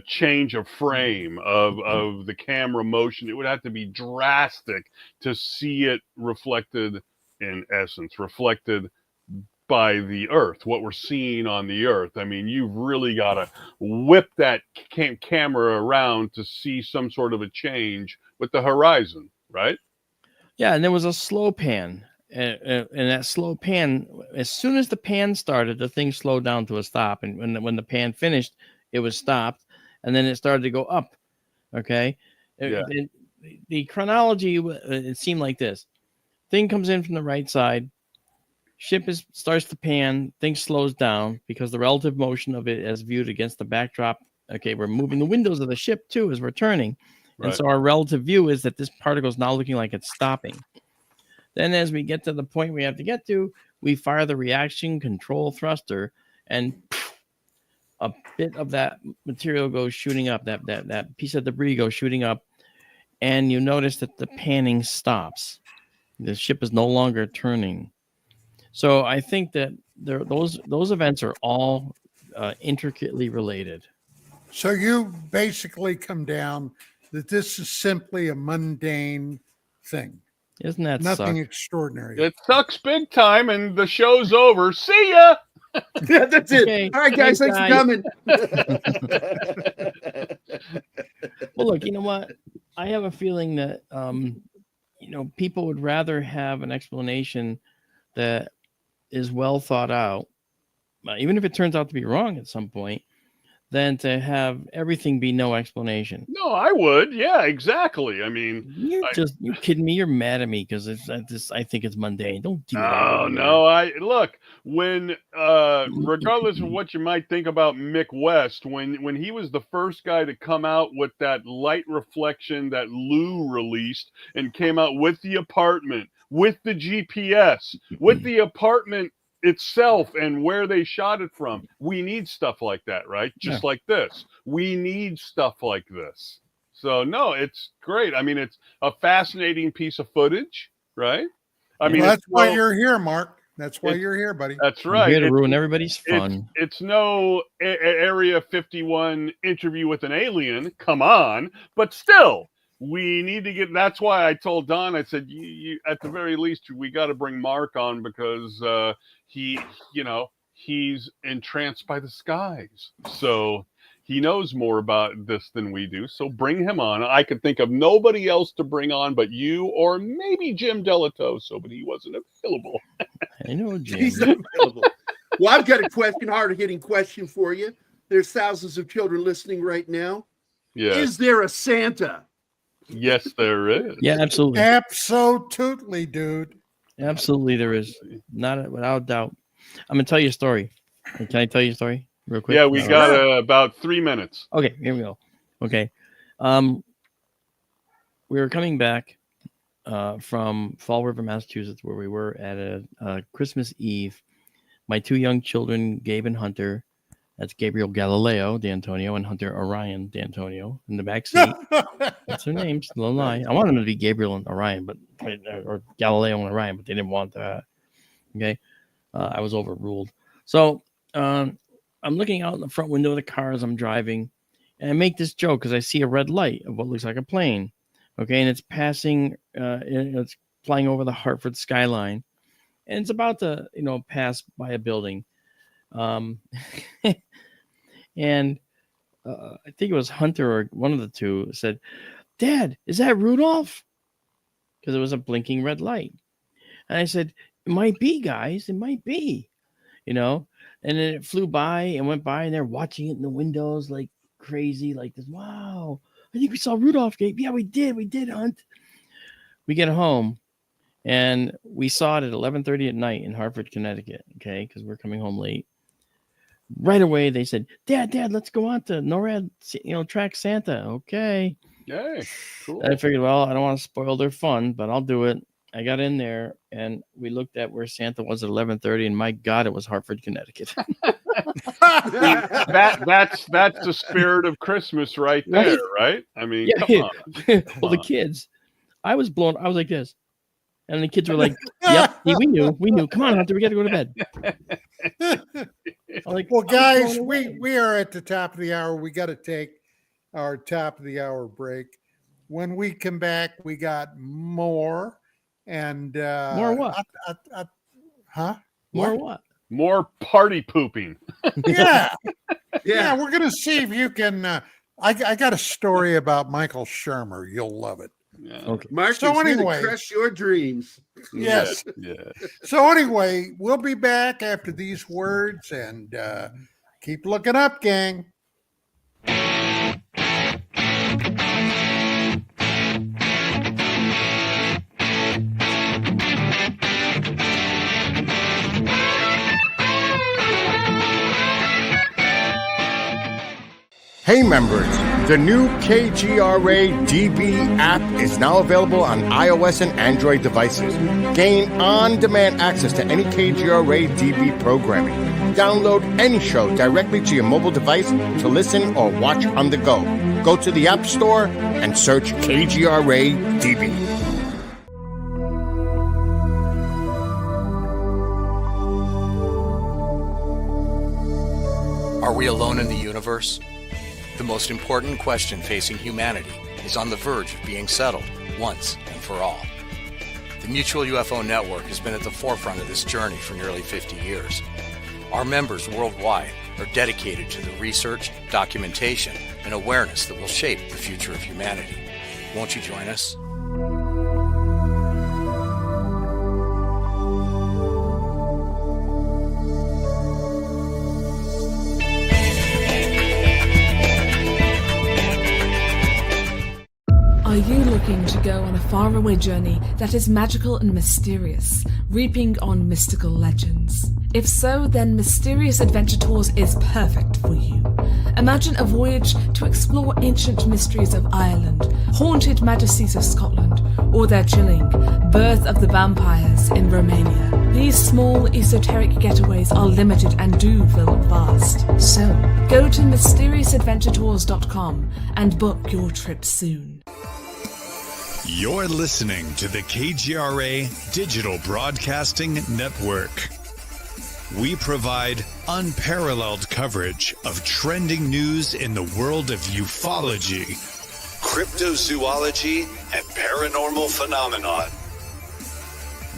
change of frame of the camera motion. It would have to be drastic to see it reflected by the Earth, what we're seeing on the Earth. I mean, you've really got to whip that camera around to see some sort of a change with the horizon, right? Yeah, and there was a slow pan. And that slow pan, as soon as the pan started, the thing slowed down to a stop. And when the pan finished, it was stopped. And then it started to go up. Okay. Yeah. The chronology, it seemed like this. Thing comes in from the right side. Ship starts to pan. Thing slows down because the relative motion of it as viewed against the backdrop. Okay, we're moving the windows of the ship too as we're turning. Right. And so our relative view is that this particle is now looking like it's stopping. Then as we get to the point we have to get to, we fire the reaction control thruster, and a bit of that material goes shooting up. That piece of debris goes shooting up, and you notice that the panning stops. The ship is no longer turning. So I think that those events are all intricately related. So you basically come down that this is simply a mundane thing. Isn't that nothing suck? Extraordinary? It sucks big time, and the show's over. See ya. Yeah, that's it. Okay. All right, guys, thanks for coming. Well, look, you know what? I have a feeling that people would rather have an explanation that is well thought out, even if it turns out to be wrong at some point, than to have everything be no explanation. No, I would. Yeah, exactly. I mean, you're kidding me. You're mad at me because I think it's mundane. Don't do that. Oh no! Look, when regardless of what you might think about Mick West, when he was the first guy to come out with that light reflection that Lou released and came out with the apartment, with the GPS, with the apartment itself and where they shot it from. We need stuff like that, right? Just like this. We need stuff like this. So no, it's great. I mean, it's a fascinating piece of footage, right? I mean, that's why you're here, Mark. That's why you're here, buddy. That's right. I'm here to ruin everybody's fun. It's no Area 51 interview with an alien. Come on. But still, we need to get. That's why I told Don, I said, you at the very least, we got to bring Mark on because he's entranced by the skies. So he knows more about this than we do. So bring him on. I could think of nobody else to bring on but you or maybe Jim Delatoso, but he wasn't available. I know Jim. He's not available. Well, I've got a question, hard-hitting question for you. There's thousands of children listening right now. Yeah. Is there a Santa? Yes, there is. Yeah, absolutely. Absolutely, dude. Absolutely, there is. Not without doubt. I'm gonna tell you a story. Can I tell you a story real quick? Yeah, we got about 3 minutes. Okay, here we go. Okay, we were coming back from Fall River, Massachusetts, where we were at a Christmas Eve. My two young children, Gabe and Hunter. That's Gabriel Galileo Dantonio and Hunter Orion Dantonio in the back seat. That's their names. No lie. I wanted them to be Gabriel and Orion, or Galileo and Orion, but they didn't want that. Okay. I was overruled. So I'm looking out in the front window of the car as I'm driving, and I make this joke because I see a red light of what looks like a plane. Okay. And it's passing, it's flying over the Hartford skyline, and it's about to, pass by a building. And I think it was Hunter or one of the two said, "Dad, is that Rudolph?" Because it was a blinking red light. And I said, "It might be, guys. It might be," And then it flew by and went by, and they're watching it in the windows like crazy, like this. Wow, I think we saw Rudolph, Gabe. Yeah, we did, Hunt. We get home, and we saw it at 11:30 at night in Hartford, Connecticut. Okay, because we're coming home late. Right away, they said, Dad, let's go on to NORAD, track Santa. Okay. Yay, cool. I figured, well, I don't want to spoil their fun, but I'll do it. I got in there, and we looked at where Santa was at 11:30, and my God, it was Hartford, Connecticut. That's the spirit of Christmas right there, right? I mean, come on. Well, the kids, I was like this. And the kids were like, "Yep, we knew. Come on, Hunter, we got to go to bed." Well, guys, we are at the top of the hour. We got to take our top of the hour break. When we come back, we got more. And more what? Huh? More what? More party pooping. Yeah. Yeah, we're going to see if you can. I got a story about Michael Shermer. You'll love it. Yeah. Okay. Mark, So it's here to anyway- crush your dreams. Yes. Yeah. So anyway, we'll be back after these words, and keep looking up, gang. Hey members, the new KGRA DB app is now available on iOS and Android devices. Gain on-demand access to any KGRA DB programming. Download any show directly to your mobile device to listen or watch on the go. Go to the App Store and search KGRA DB. Are we alone in the universe? The most important question facing humanity is on the verge of being settled once and for all. The Mutual UFO Network has been at the forefront of this journey for nearly 50 years. Our members worldwide are dedicated to the research, documentation, and awareness that will shape the future of humanity. Won't you join us? Are you looking to go on a faraway journey that is magical and mysterious, reaping on mystical legends? If so, then Mysterious Adventure Tours is perfect for you. Imagine a voyage to explore ancient mysteries of Ireland, haunted majesties of Scotland, or their chilling Birth of the Vampires in Romania. These small esoteric getaways are limited and do fill up fast. So, go to mysteriousAdventuretours.com and book your trip soon. You're listening to the KGRA Digital Broadcasting Network. We provide unparalleled coverage of trending news in the world of ufology, cryptozoology, and paranormal phenomenon.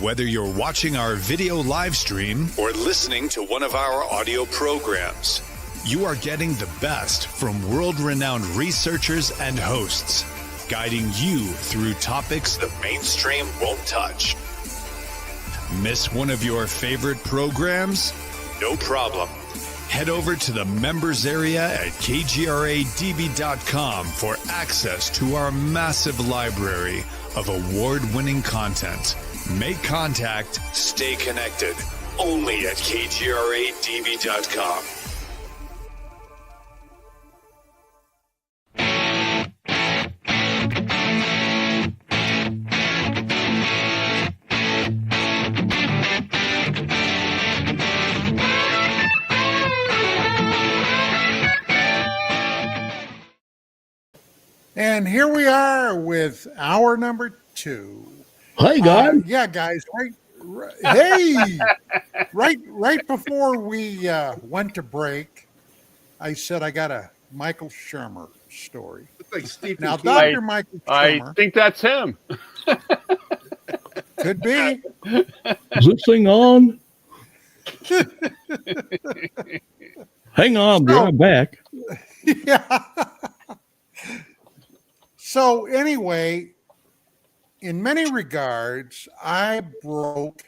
Whether you're watching our video live stream or listening to one of our audio programs, you are getting the best from world-renowned researchers and hosts, guiding you through topics the mainstream won't touch. Miss one of your favorite programs? No problem. Head over to the members area at kgradb.com for access to our massive library of award-winning content. Make contact, stay connected, only at kgradb.com. And here we are with hour number 2. Hi, guys. Yeah, guys. Hey, right before we went to break, I said I got a Michael Shermer story. It's like Stephen Now, King. Dr. Michael I Shermer think that's him. could be. Is this thing on? Hang on, be right back. Yeah. So anyway, in many regards, I broke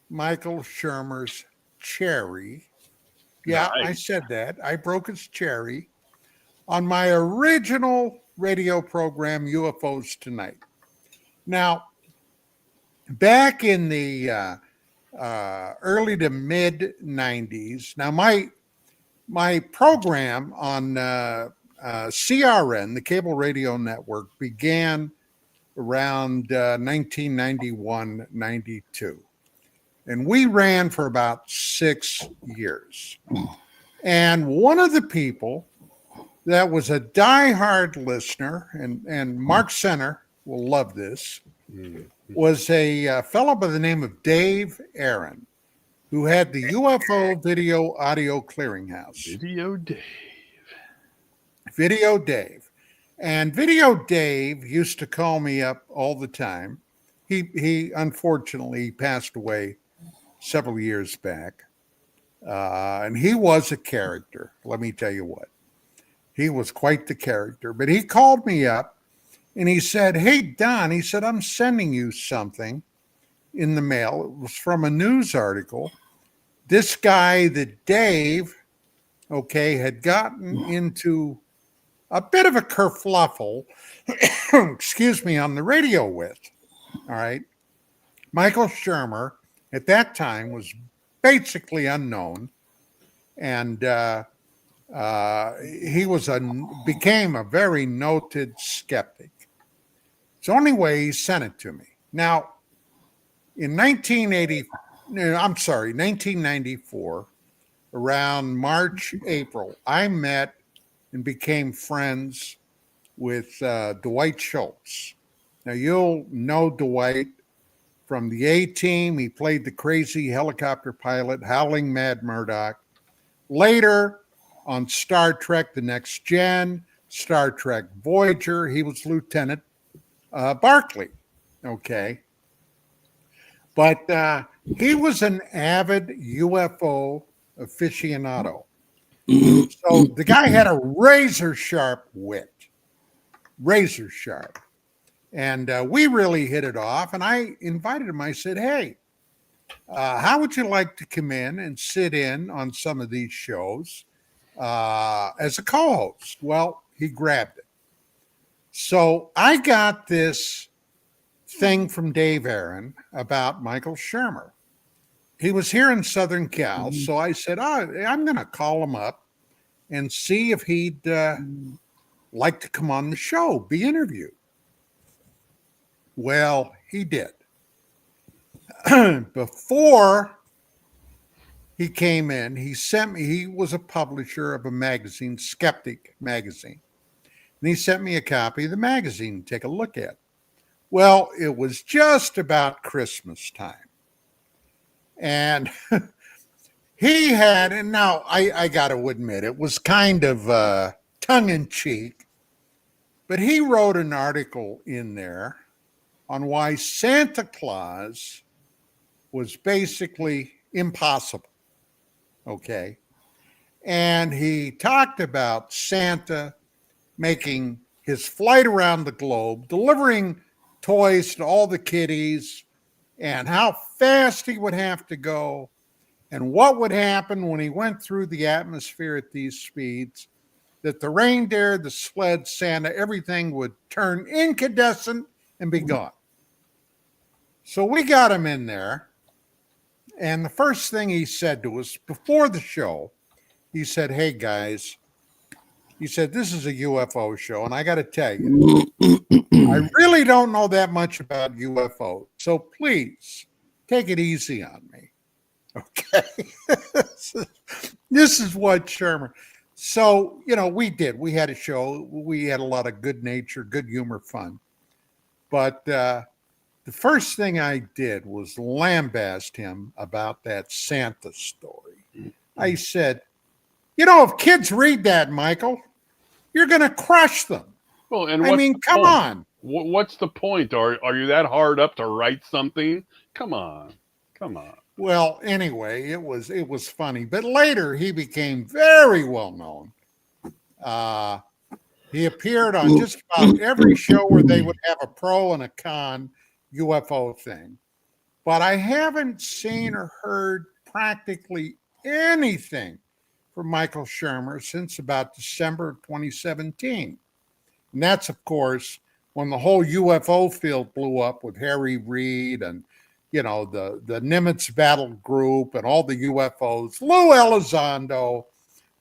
Michael Shermer's cherry. Yeah, Nice. I said that. I broke his cherry on my original radio program, UFOs Tonight. Now, back in the early to mid 90s, now my program on CRN, the cable radio network, began around 1991-92. And we ran for about 6 years. And one of the people that was a diehard listener, and Mark Center will love this, was a fellow by the name of Dave Aaron, who had the UFO Video Audio Clearinghouse. Video Dave. And Video Dave used to call me up all the time. He unfortunately passed away several years back. And he was a character. Let me tell you what. He was quite the character. But he called me up and he said, "Hey, Don," he said, "I'm sending you something in the mail." It was from a news article. This guy that Dave, had gotten into a bit of a kerfluffle, excuse me, on the radio with. All right. Michael Shermer at that time was basically unknown. And he became a very noted skeptic. It's the only way he sent it to me. Now, in 1994, around March, April, I met and became friends with Dwight Schultz. Now, you'll know Dwight from the A-Team. He played the crazy helicopter pilot, Howling Mad Murdoch. Later, on Star Trek The Next Gen, Star Trek Voyager, he was Lieutenant Barclay. Okay. But he was an avid UFO aficionado. So the guy had a razor sharp wit. Razor sharp. And we really hit it off. And I invited him. I said, "Hey, how would you like to come in and sit in on some of these shows as a co-host?" Well, he grabbed it. So I got this thing from Dave Aaron about Michael Shermer. He was here in Southern Cal. So I said, I'm going to call him up and see if he'd like to come on the show, be interviewed. Well, he did. Before he came in, he was a publisher of a magazine, Skeptic magazine. And he sent me a copy of the magazine to take a look at. Well, it was just about Christmas time. And he had, and now I got to admit, it was kind of tongue-in-cheek, but he wrote an article in there on why Santa Claus was basically impossible. Okay. And he talked about Santa making his flight around the globe, delivering toys to all the kiddies, and how fast he would have to go, and what would happen when he went through the atmosphere at these speeds, that the reindeer, the sled, Santa, everything would turn incandescent and be gone. So we got him in there, and the first thing he said to us before the show, he said, "Hey guys," he said, "this is a UFO show, and I got to tell you, I really don't know that much about UFOs, so please take it easy on me." Okay. This is what Shermer. So, we did. We had a show. We had a lot of good nature, good humor, fun. But the first thing I did was lambast him about that Santa story. I said, if kids read that, Michael, you're going to crush them. Well, and come on. What's the point? Are you that hard up to write something? Come on. Well, anyway, it was funny. But later, he became very well known. He appeared on just about every show where they would have a pro and a con UFO thing. But I haven't seen or heard practically anything from Michael Shermer since about December of 2017. And that's, of course, when the whole UFO field blew up with Harry Reid and, the Nimitz Battle Group and all the UFOs, Lou Elizondo,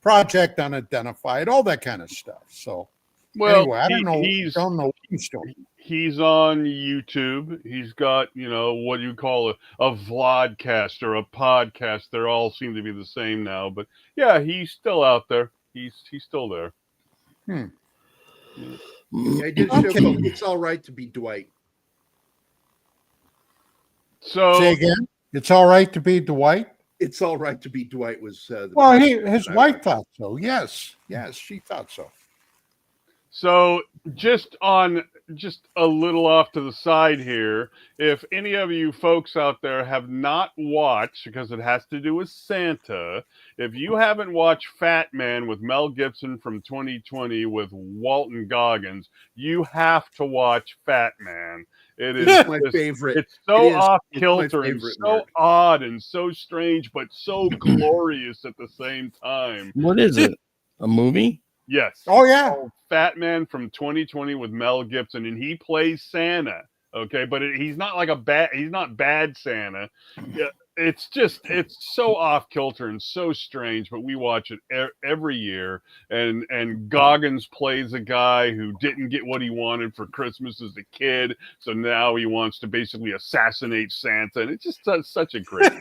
Project Unidentified, all that kind of stuff. So, anyway, I don't know what he's doing. He's on YouTube. He's got, what you call a vlogcast or a podcast. They all seem to be the same now. But, yeah, he's still out there. He's still there. Yeah, I did a show called It's All Right to Be Dwight. So say again. It's all right to be Dwight. It's All Right to Be Dwight was. His wife thought so. Yes, she thought so. So just on just a little off to the side here. If any of you folks out there have not watched, because it has to do with Santa, if you haven't watched Fat Man with Mel Gibson from 2020 with Walton Goggins, you have to watch Fat Man. It is my favorite. It's so off It's kilter my and favorite, so Mark. odd and so strange, but so glorious at the same time. What is it? A movie? Yes. Oh, yeah. Fat Man from 2020 with Mel Gibson, and he plays Santa. Okay, but he's not like he's not bad Santa. Yeah, it's so off kilter and so strange, but we watch it every year. And Goggins plays a guy who didn't get what he wanted for Christmas as a kid, so now he wants to basically assassinate Santa, and it's just such a great.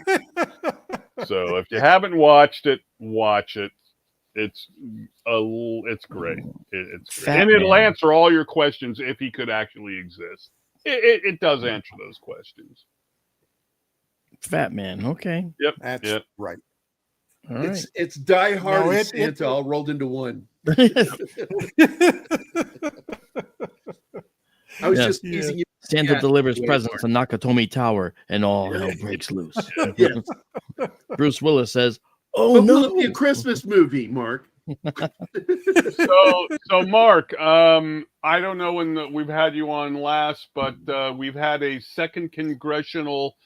So if you haven't watched it, watch it. It's great. It's great. And it'll answer all your questions if he could actually exist. It does answer those questions. Fat Man. Okay. Yep. That's right. All right. It's Die Hard No, and Santa all rolled into one. I was just teasing you. Santa delivers presents to Nakatomi Tower, and all hell breaks loose. Bruce Willis says, "Oh But no, will it be a Christmas movie, Mark?" So Mark, I don't know when we've had you on last, but we've had a second congressional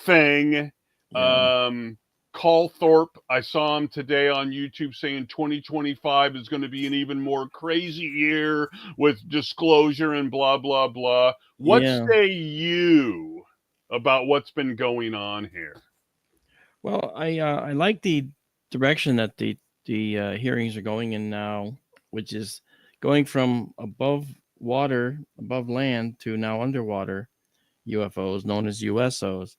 thing. Call Thorpe, I saw him today on YouTube saying 2025 is going to be an even more crazy year with disclosure and blah, blah, blah. What say you about what's been going on here? Well, I like the direction that the hearings are going in now, which is going from above water, above land to now underwater UFOs known as USOs.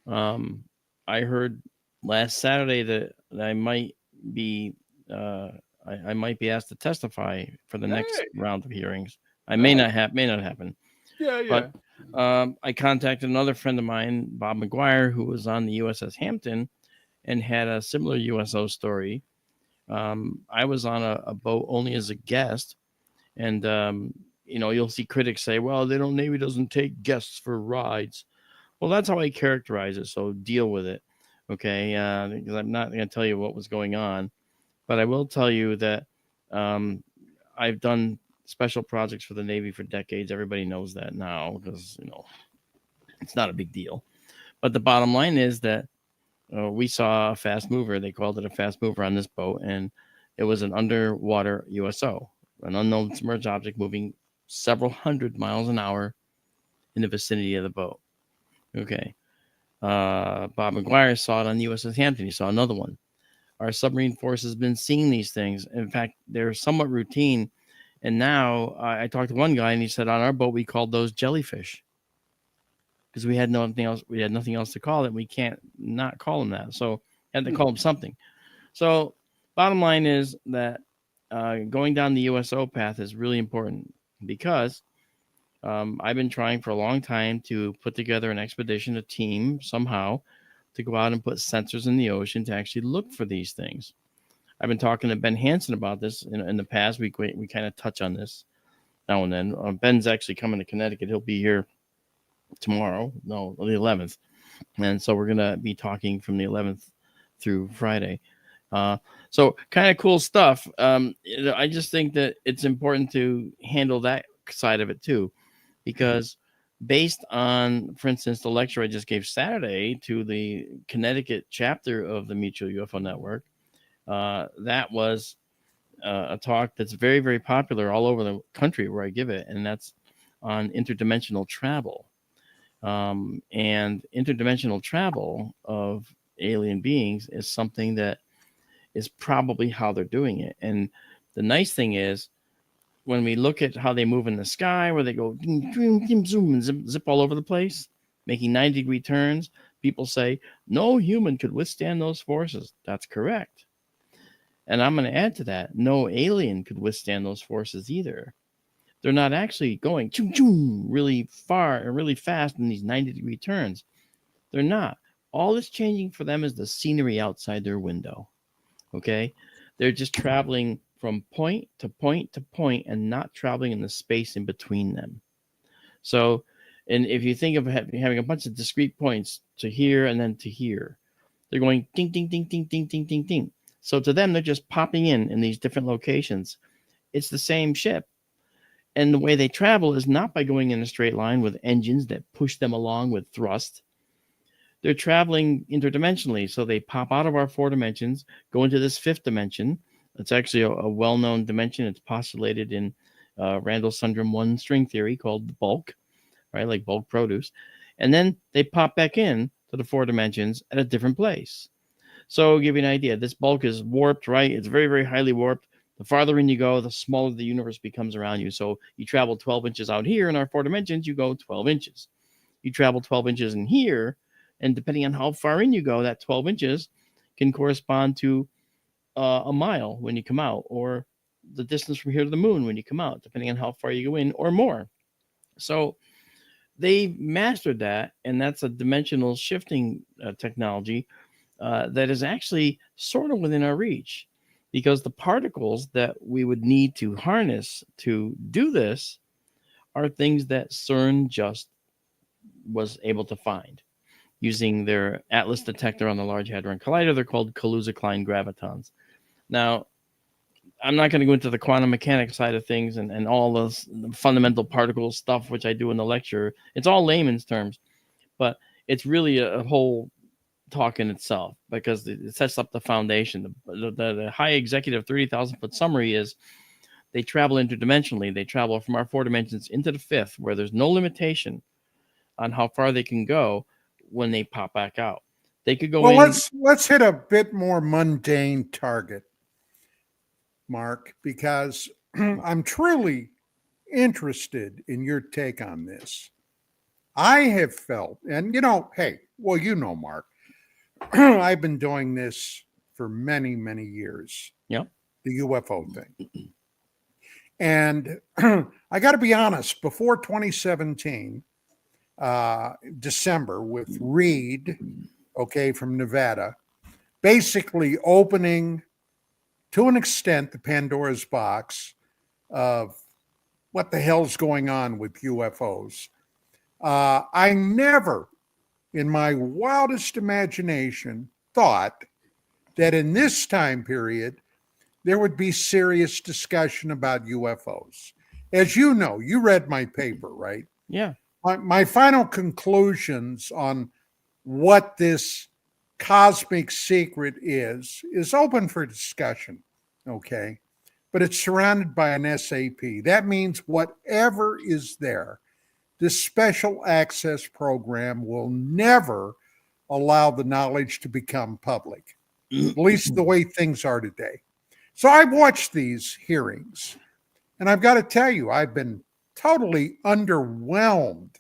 I heard last Saturday that I might be I might be asked to testify for the next round of hearings. I may not happen. Yeah. But I contacted another friend of mine, Bob McGuire, who was on the USS Hampton and had a similar USO story. I was on a boat only as a guest, and you'll see critics say, "Well, Navy doesn't take guests for rides." Well, that's how I characterize it. So deal with it, okay? Because I'm not going to tell you what was going on, but I will tell you that I've done special projects for the Navy for decades. Everybody knows that now because it's not a big deal. But the bottom line is that we saw a fast mover. They called it a fast mover on this boat, and it was an underwater USO, an unknown submerged object moving several hundred miles an hour in the vicinity of the boat. Okay. Bob McGuire saw it on the USS Hampton. He saw another one. Our submarine force has been seeing these things. In fact, they're somewhat routine. And now I talked to one guy, and he said on our boat we called those jellyfish because we had nothing else. We had nothing else to call it. We can't not call them that. So had to call them something. So bottom line is that going down the USO path is really important because I've been trying for a long time to put together an expedition, a team somehow to go out and put sensors in the ocean to actually look for these things. I've been talking to Ben Hansen about this in the past. We kind of touch on this now and then. Ben's actually coming to Connecticut. He'll be here tomorrow, the 11th. And so we're going to be talking from the 11th through Friday. So kind of cool stuff. I just think that it's important to handle that side of it too, because based on, for instance, the lecture I just gave Saturday to the Connecticut chapter of the Mutual UFO Network, that was a talk that's very, very popular all over the country where I give it, and that's on interdimensional travel. And interdimensional travel of alien beings is something that is probably how they're doing it. And the nice thing is, when we look at how they move in the sky, where they go zoom and zip all over the place, making 90-degree turns, people say no human could withstand those forces. That's correct. And I'm going to add to that, no alien could withstand those forces either. They're not actually going really far and really fast in these 90-degree turns. They're not. All that's changing for them is the scenery outside their window. Okay? They're just traveling from point to point to point and not traveling in the space in between them. So, and if you think of having a bunch of discrete points to here and then to here, they're going ding, ding, ding, ding, ding, ding, ding, ding. So to them, they're just popping in these different locations. It's the same ship. And the way they travel is not by going in a straight line with engines that push them along with thrust. They're traveling interdimensionally. So they pop out of our 4 dimensions, go into this 5th dimension. It's actually a well-known dimension. It's postulated in Randall-Sundrum 1 string theory called the bulk, right? Like bulk produce. And then they pop back in to the 4 dimensions at a different place. So I'll give you an idea. This bulk is warped, right? It's very, very highly warped. The farther in you go, the smaller the universe becomes around you. So you travel 12 inches out here in our 4 dimensions, you go 12 inches. You travel 12 inches in here, and depending on how far in you go, that 12 inches can correspond to a mile when you come out, or the distance from here to the moon when you come out, depending on how far you go in, or more. So they mastered that, and that's a dimensional shifting technology that is actually sort of within our reach, because the particles that we would need to harness to do this are things that CERN just was able to find using their Atlas detector on the Large Hadron Collider. They're called Kaluza-Klein gravitons. Now, I'm not going to go into the quantum mechanics side of things and all the fundamental particle stuff, which I do in the lecture. It's all layman's terms, but it's really a whole talk in itself, because it sets up the foundation. The high executive 30,000 foot summary is they travel interdimensionally. They travel from our 4 dimensions into the 5th, where there's no limitation on how far they can go when they pop back out. They could go in. Let's hit a bit more mundane target, Mark, because I'm truly interested in your take on this. I have felt, and Mark, I've been doing this for many, many years. Yeah. The UFO thing. And I got to be honest, before 2017, December, with Reed, from Nevada, basically opening, to an extent, the Pandora's box of what the hell's going on with UFOs. I never, in my wildest imagination, thought that in this time period, there would be serious discussion about UFOs. As you know, you read my paper, right? Yeah. My final conclusions on what this cosmic secret is open for discussion, okay? But it's surrounded by an SAP. That means whatever is there, this special access program will never allow the knowledge to become public, at least the way things are today. So I've watched these hearings, and I've got to tell you, I've been totally underwhelmed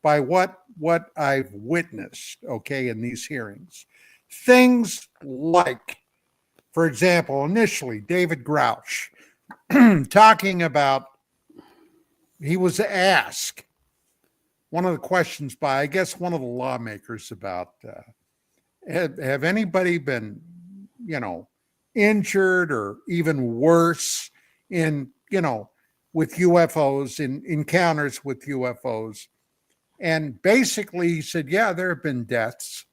by what I've witnessed, in these hearings. Things like, for example, initially, David Grouch talking about, he was asked one of the questions by, I guess, one of the lawmakers about, have anybody been, injured or even worse in, with UFOs, in encounters with UFOs? And basically he said, yeah, there have been deaths.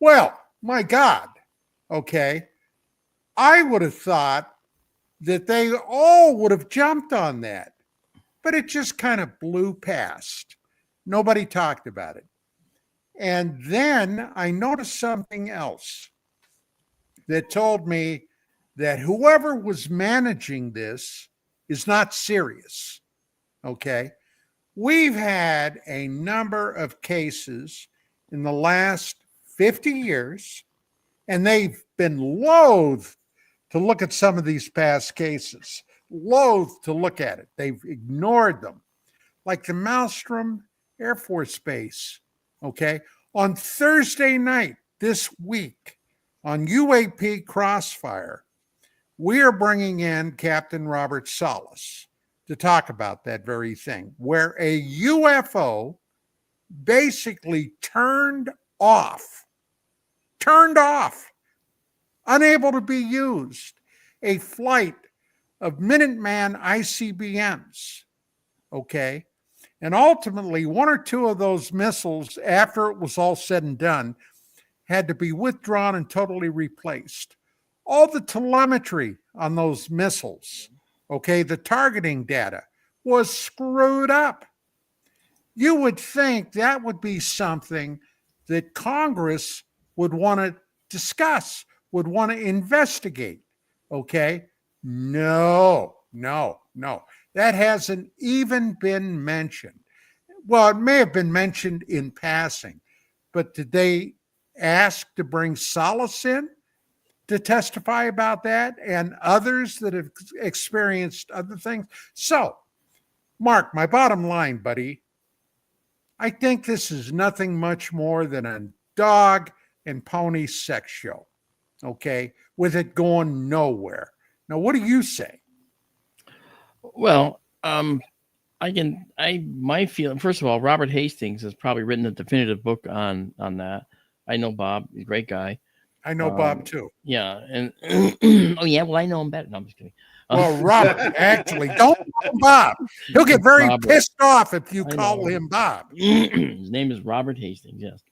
Well, my God, I would have thought that they all would have jumped on that, but it just kind of blew past. Nobody talked about it. And then I noticed something else that told me that whoever was managing this is not serious, We've had a number of cases in the last 50 years, and they've been loath to look at some of these past cases, loath to look at it. They've ignored them, like the Maelstrom Air Force Base, On Thursday night this week on UAP Crossfire, we are bringing in Captain Robert Salas to talk about that very thing, where a UFO basically turned off, unable to be used. a flight of Minuteman ICBMs, okay? And ultimately, one or two of those missiles, after it was all said and done, had to be withdrawn and totally replaced. All the telemetry on those missiles, okay, the targeting data was screwed up. You would think that would be something that Congress would want to discuss, would want to investigate, okay? No. That hasn't even been mentioned. Well, it may have been mentioned in passing, but did they ask to bring Solace in to testify about that and others that have experienced other things? So, Mark, my bottom line, buddy, I think this is nothing much more than a dog and pony sex show, okay, with it going nowhere. Now, what do you say? Well, my feeling, first of all, Robert Hastings has probably written a definitive book on that. I know Bob, he's a great guy. I know Bob too. Yeah. And oh yeah, well, I know him better. No, I'm just kidding. Well, Robert, actually, don't call him Bob. He'll get very pissed off if you call him Bob. His name is Robert Hastings, yes.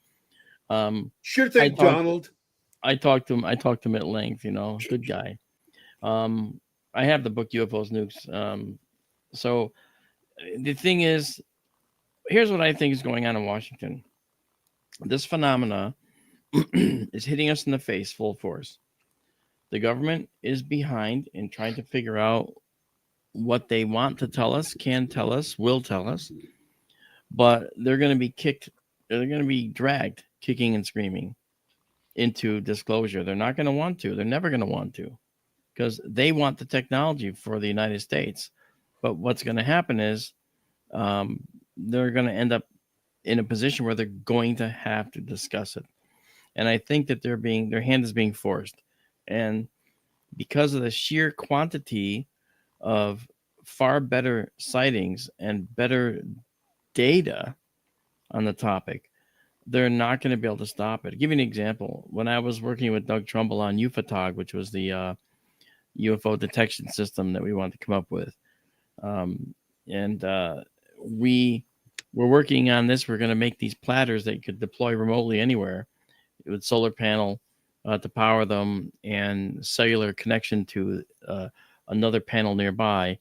Sure thing, Donald. I talked to him at length, good guy. I have the book UFOs Nukes. So the thing is, here's what I think is going on in Washington. This phenomena is hitting us in the face full force. The government is behind in trying to figure out what they want to tell us, can tell us, will tell us, but they're going to be dragged kicking and screaming into disclosure. They're not going to want to. They're never going to want to, because they want the technology for the United States. But what's going to happen is they're going to end up in a position where they're going to have to discuss it. And I think that their hand is being forced. And because of the sheer quantity of far better sightings and better data on the topic, they're not going to be able to stop it. I'll give you an example. When I was working with Doug Trumbull on UFOTOG, which was the UFO detection system that we wanted to come up with, we were working on this. We're going to make these platters that you could deploy remotely anywhere with solar panel to power them and cellular connection to another panel nearby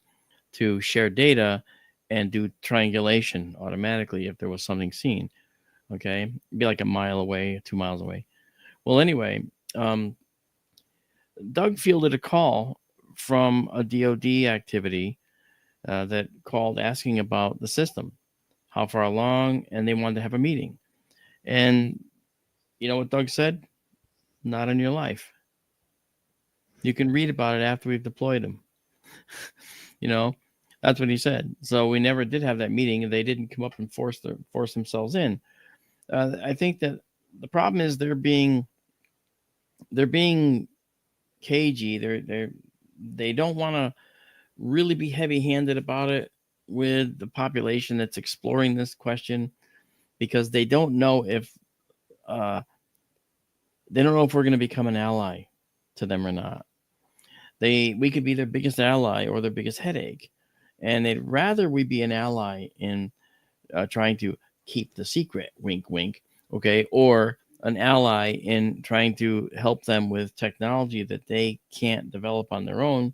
to share data and do triangulation automatically if there was something seen. Okay, it'd be like a mile away, 2 miles away. Well, anyway, Doug fielded a call from a DOD activity that called asking about the system, how far along, and they wanted to have a meeting. And you know what Doug said? Not in your life. You can read about it after we've deployed them. That's what he said. So we never did have that meeting, and they didn't come up and force themselves in. I think that the problem is they're being cagey. They don't want to really be heavy-handed about it with the population that's exploring this question, because they don't know if we're going to become an ally to them or not. We could be their biggest ally or their biggest headache, and they'd rather we be an ally in trying to keep the secret, wink, wink, okay, or an ally in trying to help them with technology that they can't develop on their own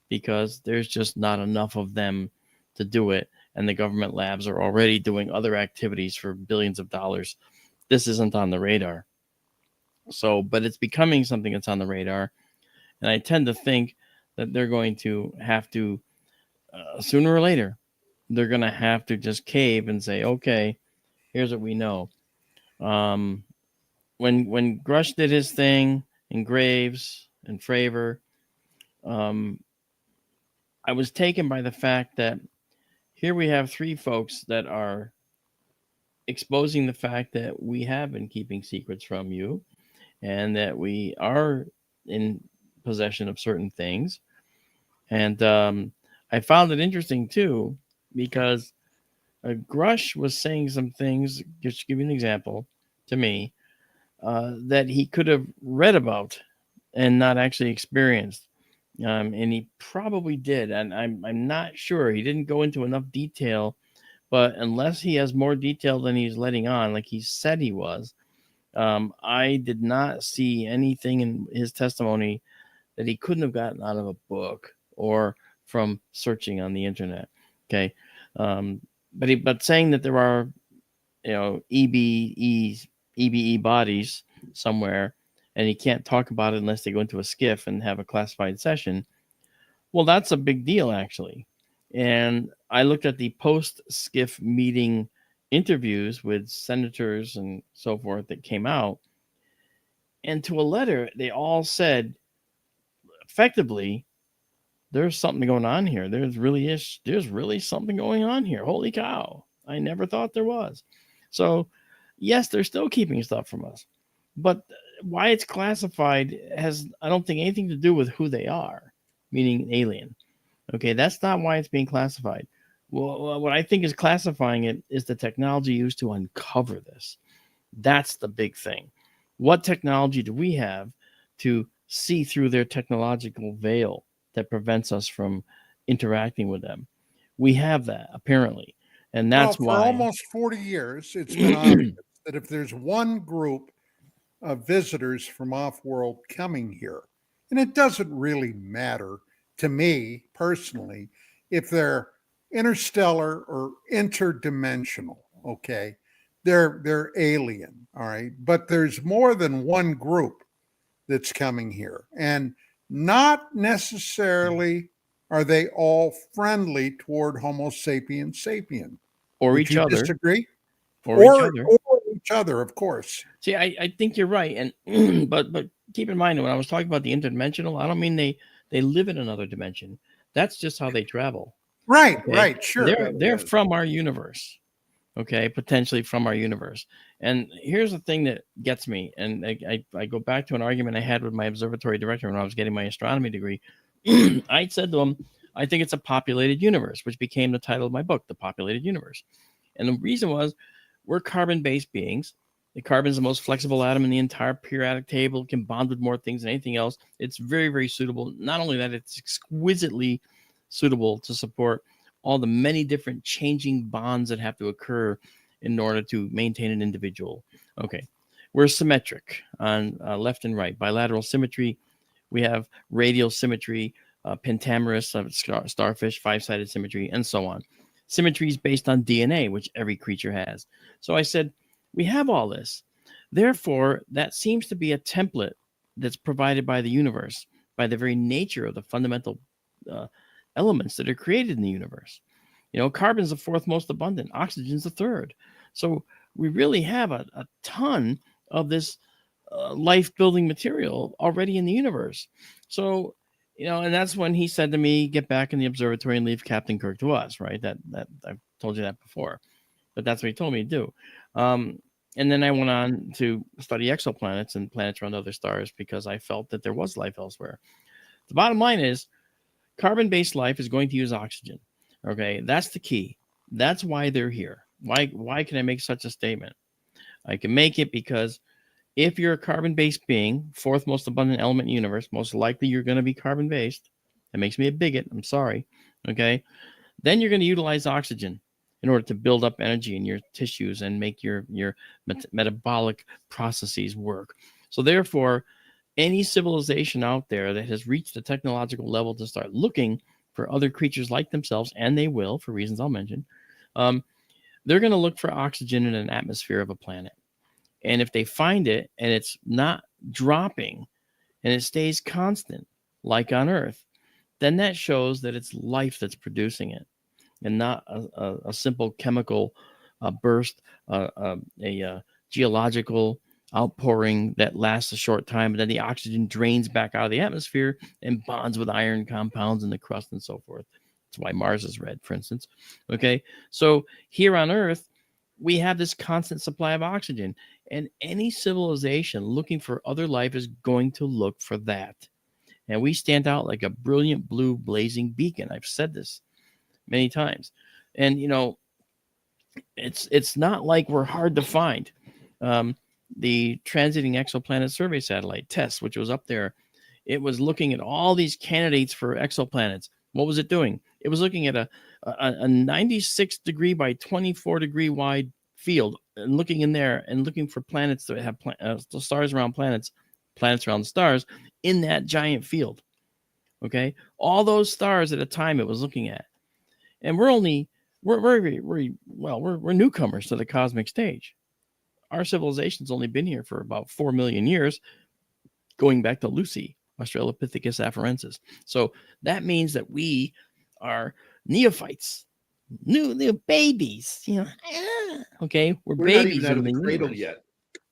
because there's just not enough of them to do it, and the government labs are already doing other activities for billions of dollars. This isn't on the radar. So, but it's becoming something that's on the radar, and I tend to think that they're going to have to, sooner or later, they're going to have to just cave and say, okay, here's what we know. When Grush did his thing, and Graves and Fravor, I was taken by the fact that here we have three folks that are exposing the fact that we have been keeping secrets from you, and that we are in possession of certain things. And I found it interesting, too, because Grush was saying some things, just to give you an example, to me, that he could have read about and not actually experienced. And he probably did, and I'm not sure. He didn't go into enough detail, but unless he has more detail than he's letting on, like he said he was, I did not see anything in his testimony that he couldn't have gotten out of a book or from searching on the internet. Okay, but saying that there are, EBE bodies somewhere, and he can't talk about it unless they go into a skiff and have a classified session. Well, that's a big deal, actually. And I looked at the post-skiff meeting interviews with senators and so forth that came out. And to a letter, they all said, effectively, there's something going on here. There's really something going on here. Holy cow. I never thought there was. So, yes, they're still keeping stuff from us. But why it's classified has, I don't think, anything to do with who they are, meaning alien. Okay, that's not why it's being classified. Well, what I think is classifying it is the technology used to uncover this. That's the big thing. What technology do we have to see through their technological veil that prevents us from interacting with them? We have that, apparently. And that's for why almost 40 years, it's been obvious that if there's one group of visitors from off-world coming here, and it doesn't really matter to me personally if they're interstellar or interdimensional, okay? They're alien, all right? But there's more than one group that's coming here, and not necessarily are they all friendly toward Homo sapiens sapien. Or Would each you other. Disagree? Or each other, of course. See, I think you're right, and but keep in mind when I was talking about the interdimensional, I don't mean they live in another dimension. That's just how they travel. Right, Okay? right, sure. They're from our universe, okay, potentially from our universe. And here's the thing that gets me, and I go back to an argument I had with my observatory director when I was getting my astronomy degree. I said to him, I think it's a populated universe, which became the title of my book, The Populated Universe. And the reason was we're carbon-based beings. The carbon is the most flexible atom in the entire periodic table. It can bond with more things than anything else. It's very, very suitable. Not only that, it's exquisitely suitable to support all the many different changing bonds that have to occur in order to maintain an individual. Okay, we're symmetric on left and right. Bilateral symmetry. We have radial symmetry, pentamerous, starfish, five-sided symmetry, and so on. Symmetry is based on DNA, which every creature has. So I said, we have all this. Therefore, that seems to be a template that's provided by the universe, by the very nature of the fundamental elements that are created in the universe. Carbon's the fourth most abundant. Oxygen's the third. So we really have a ton of this life-building material already in the universe. So, and that's when he said to me, get back in the observatory and leave Captain Kirk to us, right? That I've told you that before, but that's what he told me to do. And then I went on to study exoplanets and planets around other stars because I felt that there was life elsewhere. The bottom line is carbon-based life is going to use oxygen. Okay, that's the key. That's why they're here. Why can I make such a statement? I can make it because if you're a carbon-based being, fourth most abundant element in the universe, most likely you're going to be carbon-based. That makes me a bigot. I'm sorry. Okay, then you're going to utilize oxygen in order to build up energy in your tissues and make your metabolic processes work. So therefore, any civilization out there that has reached a technological level to start looking for other creatures like themselves, and they will, for reasons I'll mention, they're going to look for oxygen in an atmosphere of a planet. And if they find it and it's not dropping and it stays constant, like on Earth, then that shows that it's life that's producing it and not a simple chemical burst, a geological outpouring that lasts a short time, but then the oxygen drains back out of the atmosphere and bonds with iron compounds in the crust and so forth. That's why Mars is red, for instance. Okay, so here on Earth, we have this constant supply of oxygen, and any civilization looking for other life is going to look for that. And we stand out like a brilliant blue blazing beacon. I've said this many times. And, it's not like we're hard to find. The Transiting Exoplanet Survey Satellite, TESS, which was up there it was looking at all these candidates for exoplanets. What was it doing? It was looking at a 96 degree by 24 degree wide field and looking in there and looking for planets that have stars around planets around the stars in that giant field. Okay, all those stars at a time it was looking at, and we're newcomers to the cosmic stage. Our civilization's only been here for about 4 million years, going back to Lucy, Australopithecus afarensis. So that means that we are neophytes, new babies. Okay, we're babies not even out of in the cradle universe yet.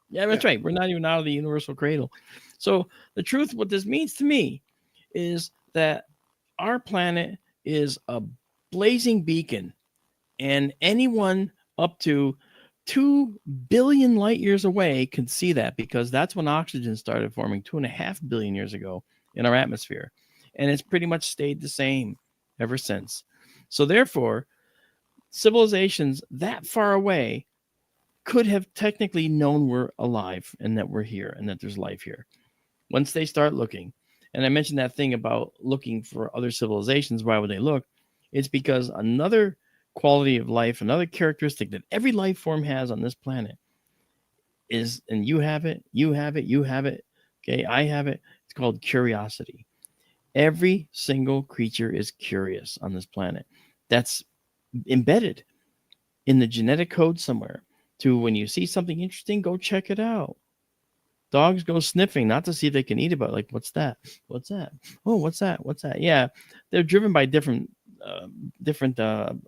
Yeah, that's right. We're not even out of the universal cradle. So the truth, what this means to me, is that our planet is a blazing beacon, and anyone up to 2 billion light years away can see that, because that's when oxygen started forming 2.5 billion years ago in our atmosphere. And it's pretty much stayed the same ever since. So therefore, civilizations that far away could have technically known we're alive and that we're here and that there's life here once they start looking. And I mentioned that thing about looking for other civilizations. Why would they look? It's because another quality of life, another characteristic that every life form has on this planet is, and you have it, okay, I have it, it's called curiosity. Every single creature is curious on this planet. That's embedded in the genetic code somewhere, to when you see something interesting, go check it out. Dogs go sniffing, not to see if they can eat it, but like, what's that? What's that? Oh, what's that? What's that? Yeah, they're driven by different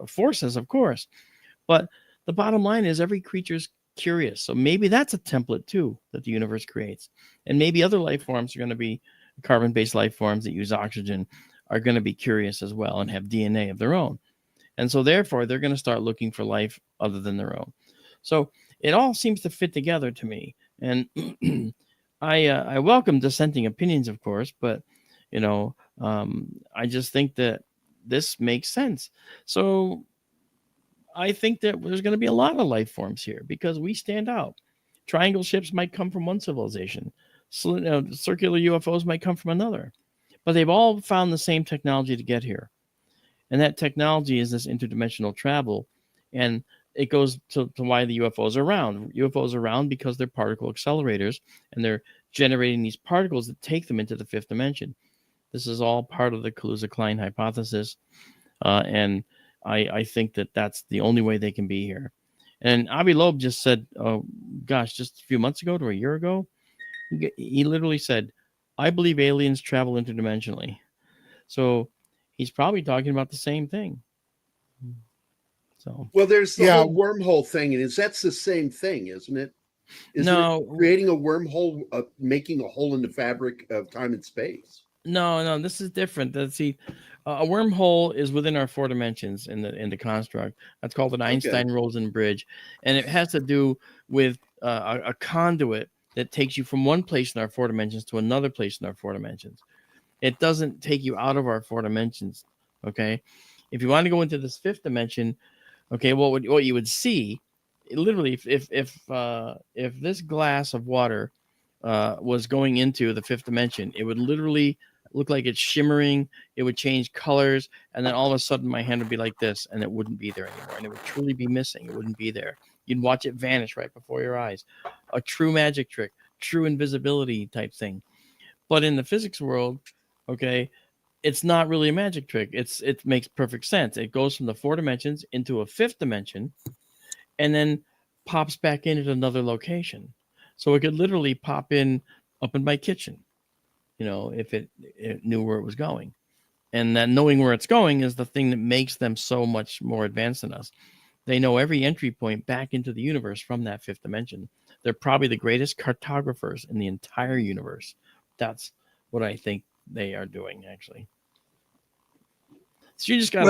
forces, of course. But the bottom line is every creature's curious. So maybe that's a template too that the universe creates. And maybe other life forms are going to be carbon-based life forms that use oxygen are going to be curious as well and have DNA of their own. And so therefore, they're going to start looking for life other than their own. So it all seems to fit together to me. And I welcome dissenting opinions, of course, but I just think that this makes sense. So I think that there's going to be a lot of life forms here because we stand out. Triangle ships might come from one civilization. Circular UFOs might come from another. But they've all found the same technology to get here. And that technology is this interdimensional travel. And it goes to why the UFOs are around. UFOs are around because they're particle accelerators, and they're generating these particles that take them into the fifth dimension. This is all part of the Kaluza-Klein hypothesis, and I think that that's the only way they can be here. And Avi Loeb just said, just a few months ago to a year ago, he literally said, I believe aliens travel interdimensionally. So he's probably talking about the same thing. So, well, there's the whole wormhole thing, and that's the same thing, isn't it? Isn't it creating a wormhole, making a hole in the fabric of time and space? No, this is different. See, a wormhole is within our four dimensions in the construct. That's called an Einstein-Rosen bridge, and it has to do with a conduit that takes you from one place in our four dimensions to another place in our four dimensions. It doesn't take you out of our four dimensions. Okay, if you want to go into this fifth dimension. Okay, what you would see, literally, if this glass of water was going into the fifth dimension, it would literally look like it's shimmering. It would change colors, and then all of a sudden, my hand would be like this, and it wouldn't be there anymore, and it would truly be missing. It wouldn't be there. You'd watch it vanish right before your eyes. A true magic trick, true invisibility type thing. But in the physics world, okay, it's not really a magic trick. It makes perfect sense. It goes from the four dimensions into a fifth dimension and then pops back in at another location. So it could literally pop in up in my kitchen, if it knew where it was going. And that knowing where it's going is the thing that makes them so much more advanced than us. They know every entry point back into the universe from that fifth dimension. They're probably the greatest cartographers in the entire universe. That's what I think they are doing, actually. So you just got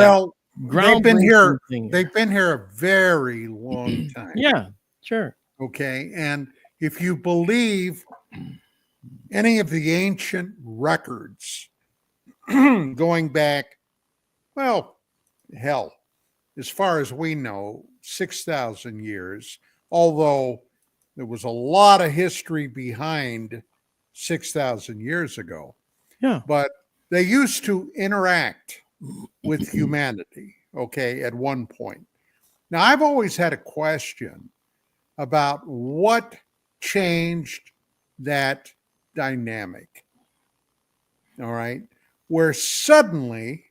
they've been here. They've been here a very long time. Yeah, sure. Okay, and if you believe any of the ancient records going back, as far as we know, 6,000 years, although there was a lot of history behind 6,000 years ago. Yeah. But they used to interact with humanity, okay, at one point. Now, I've always had a question about what changed that dynamic, all right, where suddenly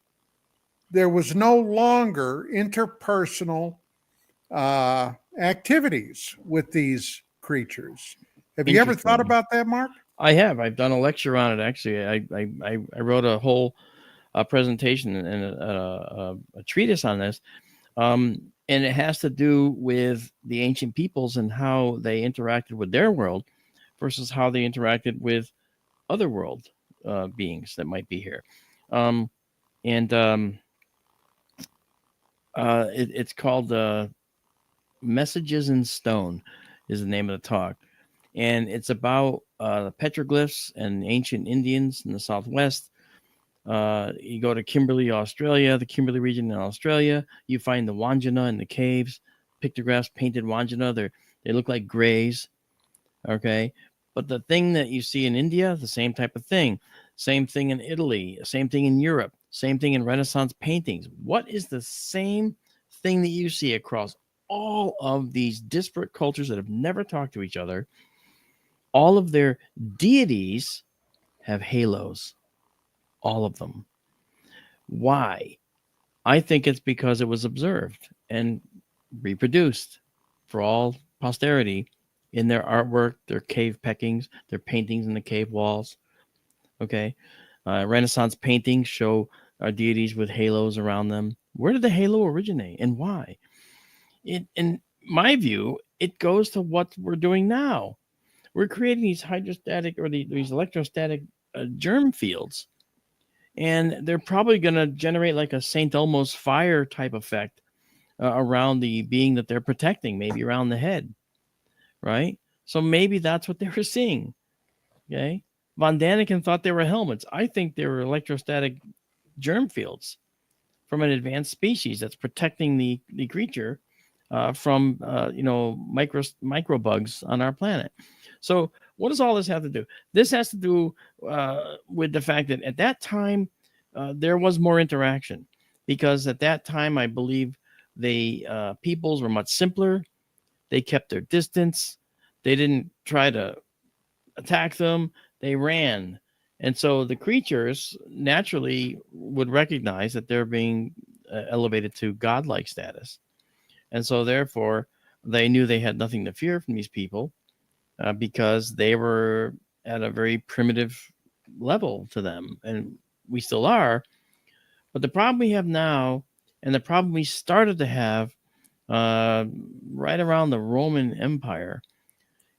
there was no longer interpersonal activities with these creatures. Have you ever thought about that, Mark? I have. I've done a lecture on it. Actually, I wrote a whole presentation and a treatise on this, and it has to do with the ancient peoples and how they interacted with their world versus how they interacted with other world beings that might be here. It's called Messages in Stone is the name of the talk. And it's about the petroglyphs and ancient Indians in the Southwest. You go to Kimberley, Australia, the Kimberley region in Australia. You find the Wandjina in the caves, pictographs, painted Wandjina. They look like grays, okay? But the thing that you see in India, the same type of thing. Same thing in Italy, same thing in Europe, same thing in Renaissance paintings. What is the same thing that you see across all of these disparate cultures that have never talked to each other? All of their deities have halos. All of them. Why? I think it's because it was observed and reproduced for all posterity in their artwork, their cave peckings, their paintings in the cave walls. Okay. Renaissance paintings show our deities with halos around them. Where did the halo originate and why? In my view, it goes to what we're doing now. We're creating these hydrostatic or these electrostatic germ fields, and they're probably going to generate like a St. Elmo's fire type effect around the being that they're protecting, maybe around the head, right? So maybe that's what they were seeing, okay? Von Daniken thought they were helmets. I think they were electrostatic germ fields from an advanced species that's protecting the creature from microbugs on our planet. So what does all this have to do? This has to do with the fact that at that time, there was more interaction, because at that time, I believe the peoples were much simpler. They kept their distance. They didn't try to attack them. They ran. And so the creatures naturally would recognize that they're being elevated to godlike status. And so therefore, they knew they had nothing to fear from these people. Because they were at a very primitive level to them, and we still are. But the problem we have now, and the problem we started to have right around the Roman Empire,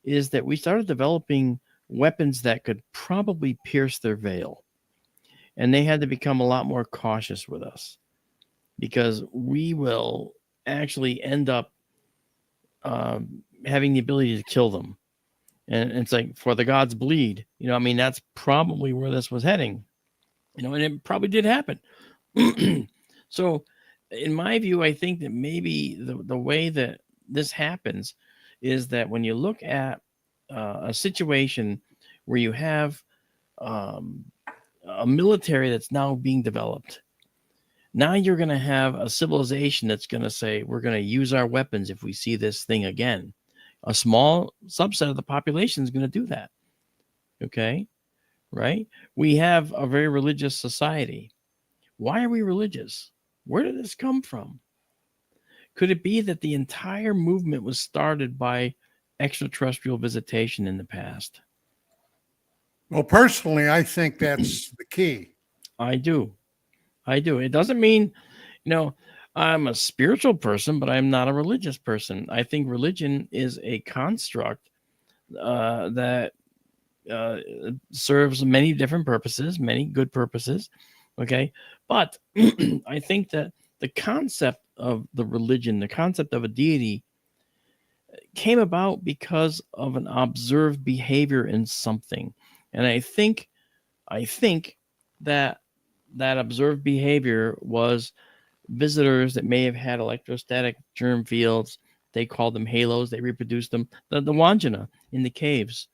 is that we started developing weapons that could probably pierce their veil. And they had to become a lot more cautious with us, because we will actually end up having the ability to kill them. And it's like, for the gods bleed, that's probably where this was heading, and it probably did happen. So in my view, I think that maybe the way that this happens is that when you look at a situation where you have a military that's now being developed, now you're going to have a civilization that's going to say, we're going to use our weapons if we see this thing again. A small subset of the population is going to do that. Okay. Right. We have a very religious society. Why are we religious? Where did this come from? Could it be that the entire movement was started by extraterrestrial visitation in the past? Well, personally, I think that's the key. I do. It doesn't mean, I'm a spiritual person, but I'm not a religious person. I think religion is a construct that serves many different purposes, many good purposes. Okay. But I think that the concept of the religion, the concept of a deity, came about because of an observed behavior in something. And I think that observed behavior was visitors that may have had electrostatic germ fields. They called them halos. They reproduced them. The Wandjina in the caves,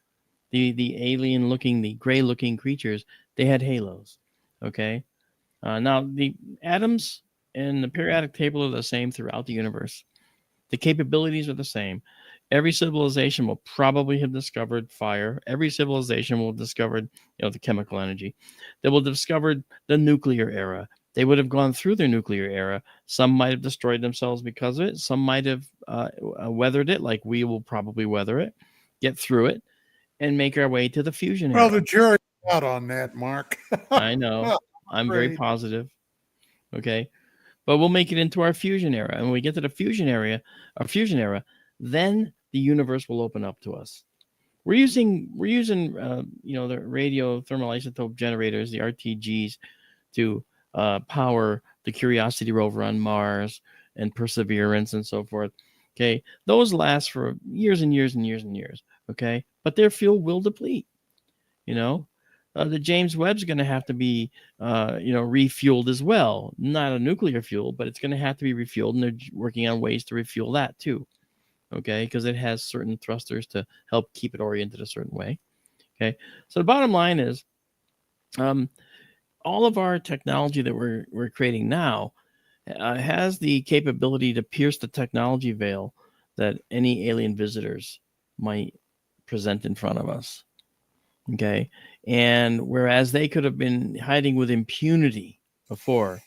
the alien looking, the gray looking creatures, they had halos. Okay. Now the atoms and the periodic table are the same throughout the universe. The capabilities are the same. Every civilization will probably have discovered fire. Every civilization will have discovered, the chemical energy. They will have discovered the nuclear era. They would have gone through their nuclear era. Some might have destroyed themselves because of it. Some might have weathered it, like we will probably weather it, get through it, and make our way to the fusion era. Well, the jury's out on that, Mark. I know. I'm very positive. Okay. But we'll make it into our fusion era. And when we get to the fusion era, then the universe will open up to us. We're using the radio thermal isotope generators, the RTGs, to power the Curiosity rover on Mars and Perseverance and so forth. Okay. Those last for years and years and years and years. Okay. But their fuel will deplete. The James Webb's going to have to be, refueled as well. Not a nuclear fuel, but it's going to have to be refueled, and they're working on ways to refuel that too. Okay, because it has certain thrusters to help keep it oriented a certain way. Okay, so the bottom line is, all of our technology that we're creating now has the capability to pierce the technology veil that any alien visitors might present in front of us. Okay. And whereas they could have been hiding with impunity before,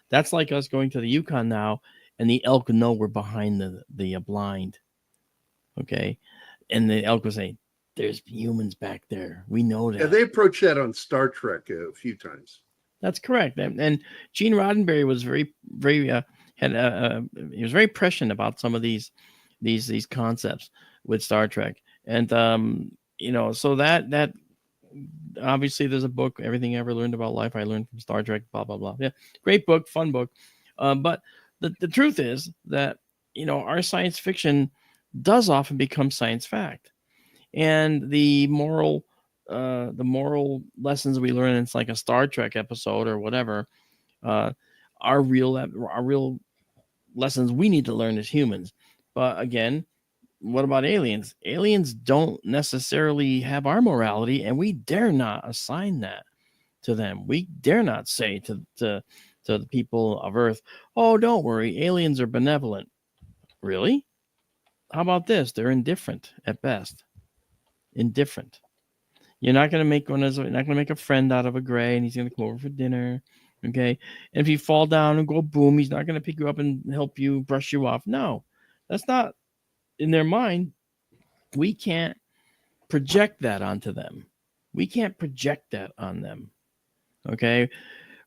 that's like us going to the Yukon now and the elk know we're behind the blind. Okay. And the elk will say, there's humans back there. We know that. Yeah, they approached that on Star Trek a few times. That's correct. And Gene Roddenberry was very, very, he was very prescient about some of these concepts with Star Trek. And, so that obviously there's a book, Everything I Ever Learned About Life I Learned from Star Trek, blah, blah, blah. Yeah. Great book, fun book. But the truth is that, our science fiction does often become science fact. And the moral lessons we learn, it's like a Star Trek episode or whatever, are real lessons we need to learn as humans. But again, what about aliens? Aliens don't necessarily have our morality, and we dare not assign that to them. We dare not say to the people of Earth, oh, don't worry, aliens are benevolent. Really? How about this? They're indifferent at best. Indifferent. You're not going to make a friend out of a gray, and he's going to come over for dinner. Okay. And if you fall down and go boom, he's not going to pick you up and help you brush you off. No, that's not in their mind. We can't project that onto them. We can't project that on them. Okay.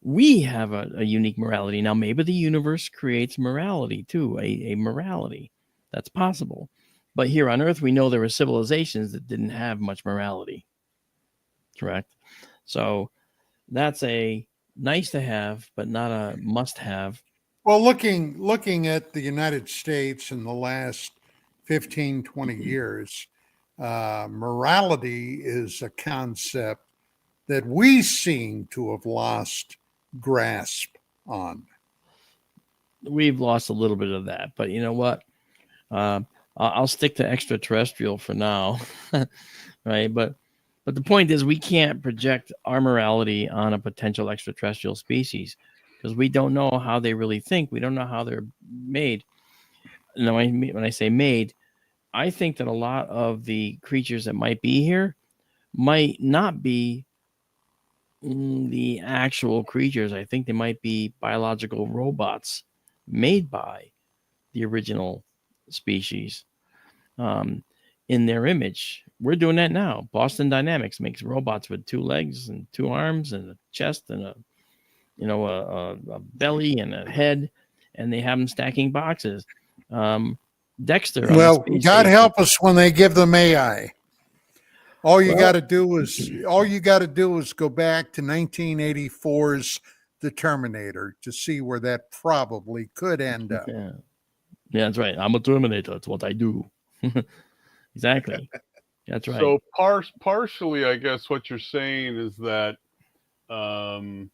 We have a unique morality. Now, maybe the universe creates morality too, a morality. That's possible. But here on Earth, we know there were civilizations that didn't have much morality. Correct? So that's a nice to have, but not a must have. Well, looking at the United States in the last 15, 20 years, morality is a concept that we seem to have lost grasp on. We've lost a little bit of that, but you know what? I'll stick to extraterrestrial for now, right? But the point is, we can't project our morality on a potential extraterrestrial species because we don't know how they really think. We don't know how they're made. And when I say made, I think that a lot of the creatures that might be here might not be the actual creatures. I think they might be biological robots made by the original species in their image. We're doing that now. Boston Dynamics makes robots with 2 legs and 2 arms and a chest and a belly and a head, and they have them stacking boxes. Dexter. Well, God help us when they give them AI. All you got to do is go back to 1984's The Terminator to see where that probably could end up. Yeah, that's right. I'm a Terminator. That's what I do. Exactly. That's right. So partially, I guess what you're saying is that some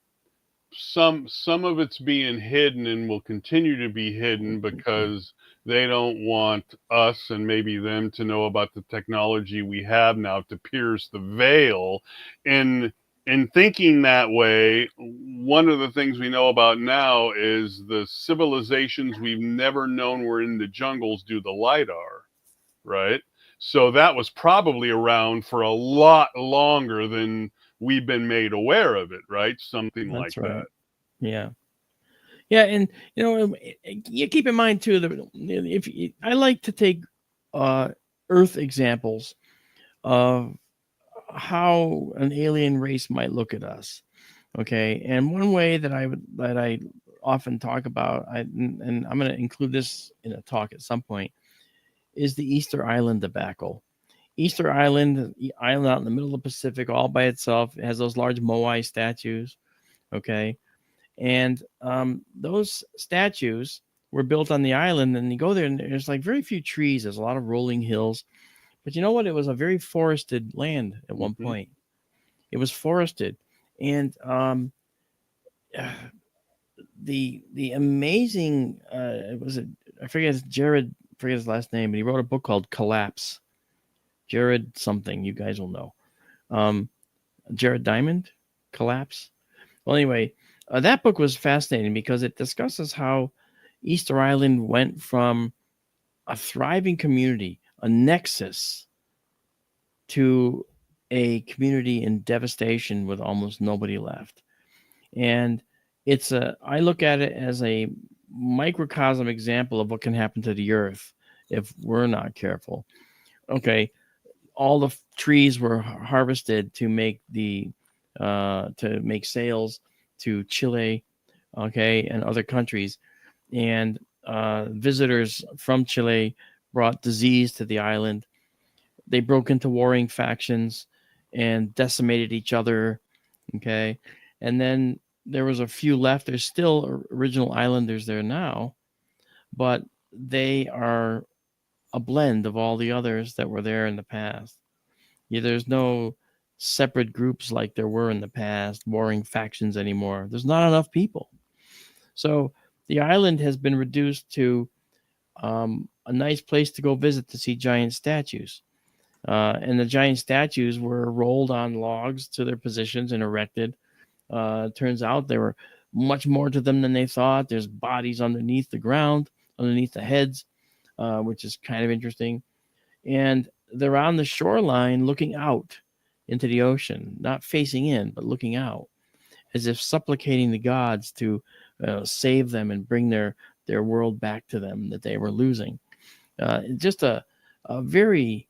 of it's being hidden and will continue to be hidden because They don't want us and maybe them to know about the technology we have now to pierce the veil. In thinking that way, one of the things we know about now is the civilizations we've never known were in the jungles do the LiDAR, right? So that was probably around for a lot longer than we've been made aware of it, right? Something That's like right. that. Yeah. Yeah, and you keep in mind too that I like to take Earth examples of how an alien race might look at us. Okay, and one way that I often talk about, and I'm going to include this in a talk at some point, is the Easter Island debacle. Easter Island, the island out in the middle of the Pacific, all by itself, it has those large Moai statues. Okay. And those statues were built on the island, and you go there, and there's like very few trees. There's a lot of rolling hills, but you know what? It was a very forested land at one point. It was forested, and the amazing I forget his last name, but he wrote a book called Collapse. Jared something, you guys will know. Jared Diamond, Collapse. Well, anyway. That book was fascinating because it discusses how Easter Island went from a thriving community, a nexus, to a community in devastation with almost nobody left. And I look at it as a microcosm example of what can happen to the earth if we're not careful. Okay, all the trees were harvested to make sails to Chile, okay, and other countries. And visitors from Chile brought disease to the island. They broke into warring factions and decimated each other, okay? And then there was a few left. There's still original islanders there now, but they are a blend of all the others that were there in the past. Yeah, there's no separate groups like there were in the past, warring factions anymore. There's not enough people. So the island has been reduced to a nice place to go visit to see giant statues. And the giant statues were rolled on logs to their positions and erected. Turns out there were much more to them than they thought. There's bodies underneath the ground, underneath the heads, which is kind of interesting. And they're on the shoreline looking out into the ocean, not facing in, but looking out, as if supplicating the gods to save them and bring their world back to them that they were losing. Just a very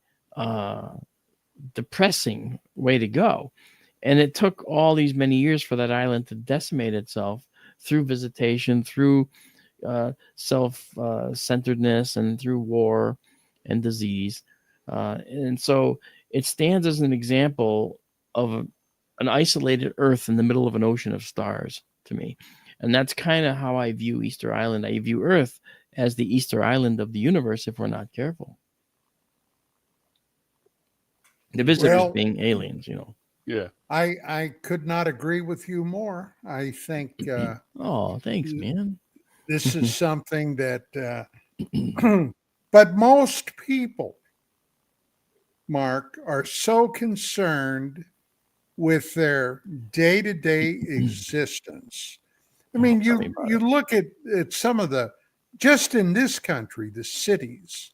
depressing way to go. And it took all these many years for that island to decimate itself through visitation, through self-centeredness, and through war and disease. And so it stands as an example of an isolated Earth in the middle of an ocean of stars to me. And that's kind of how I view Easter Island. I view Earth as the Easter Island of the universe if we're not careful. The visitors being aliens, Yeah. I could not agree with you more. I think oh, thanks, man. This is something that but most people, Mark, are so concerned with their day-to-day existence. I mean, you look at some of the, just in this country, the cities,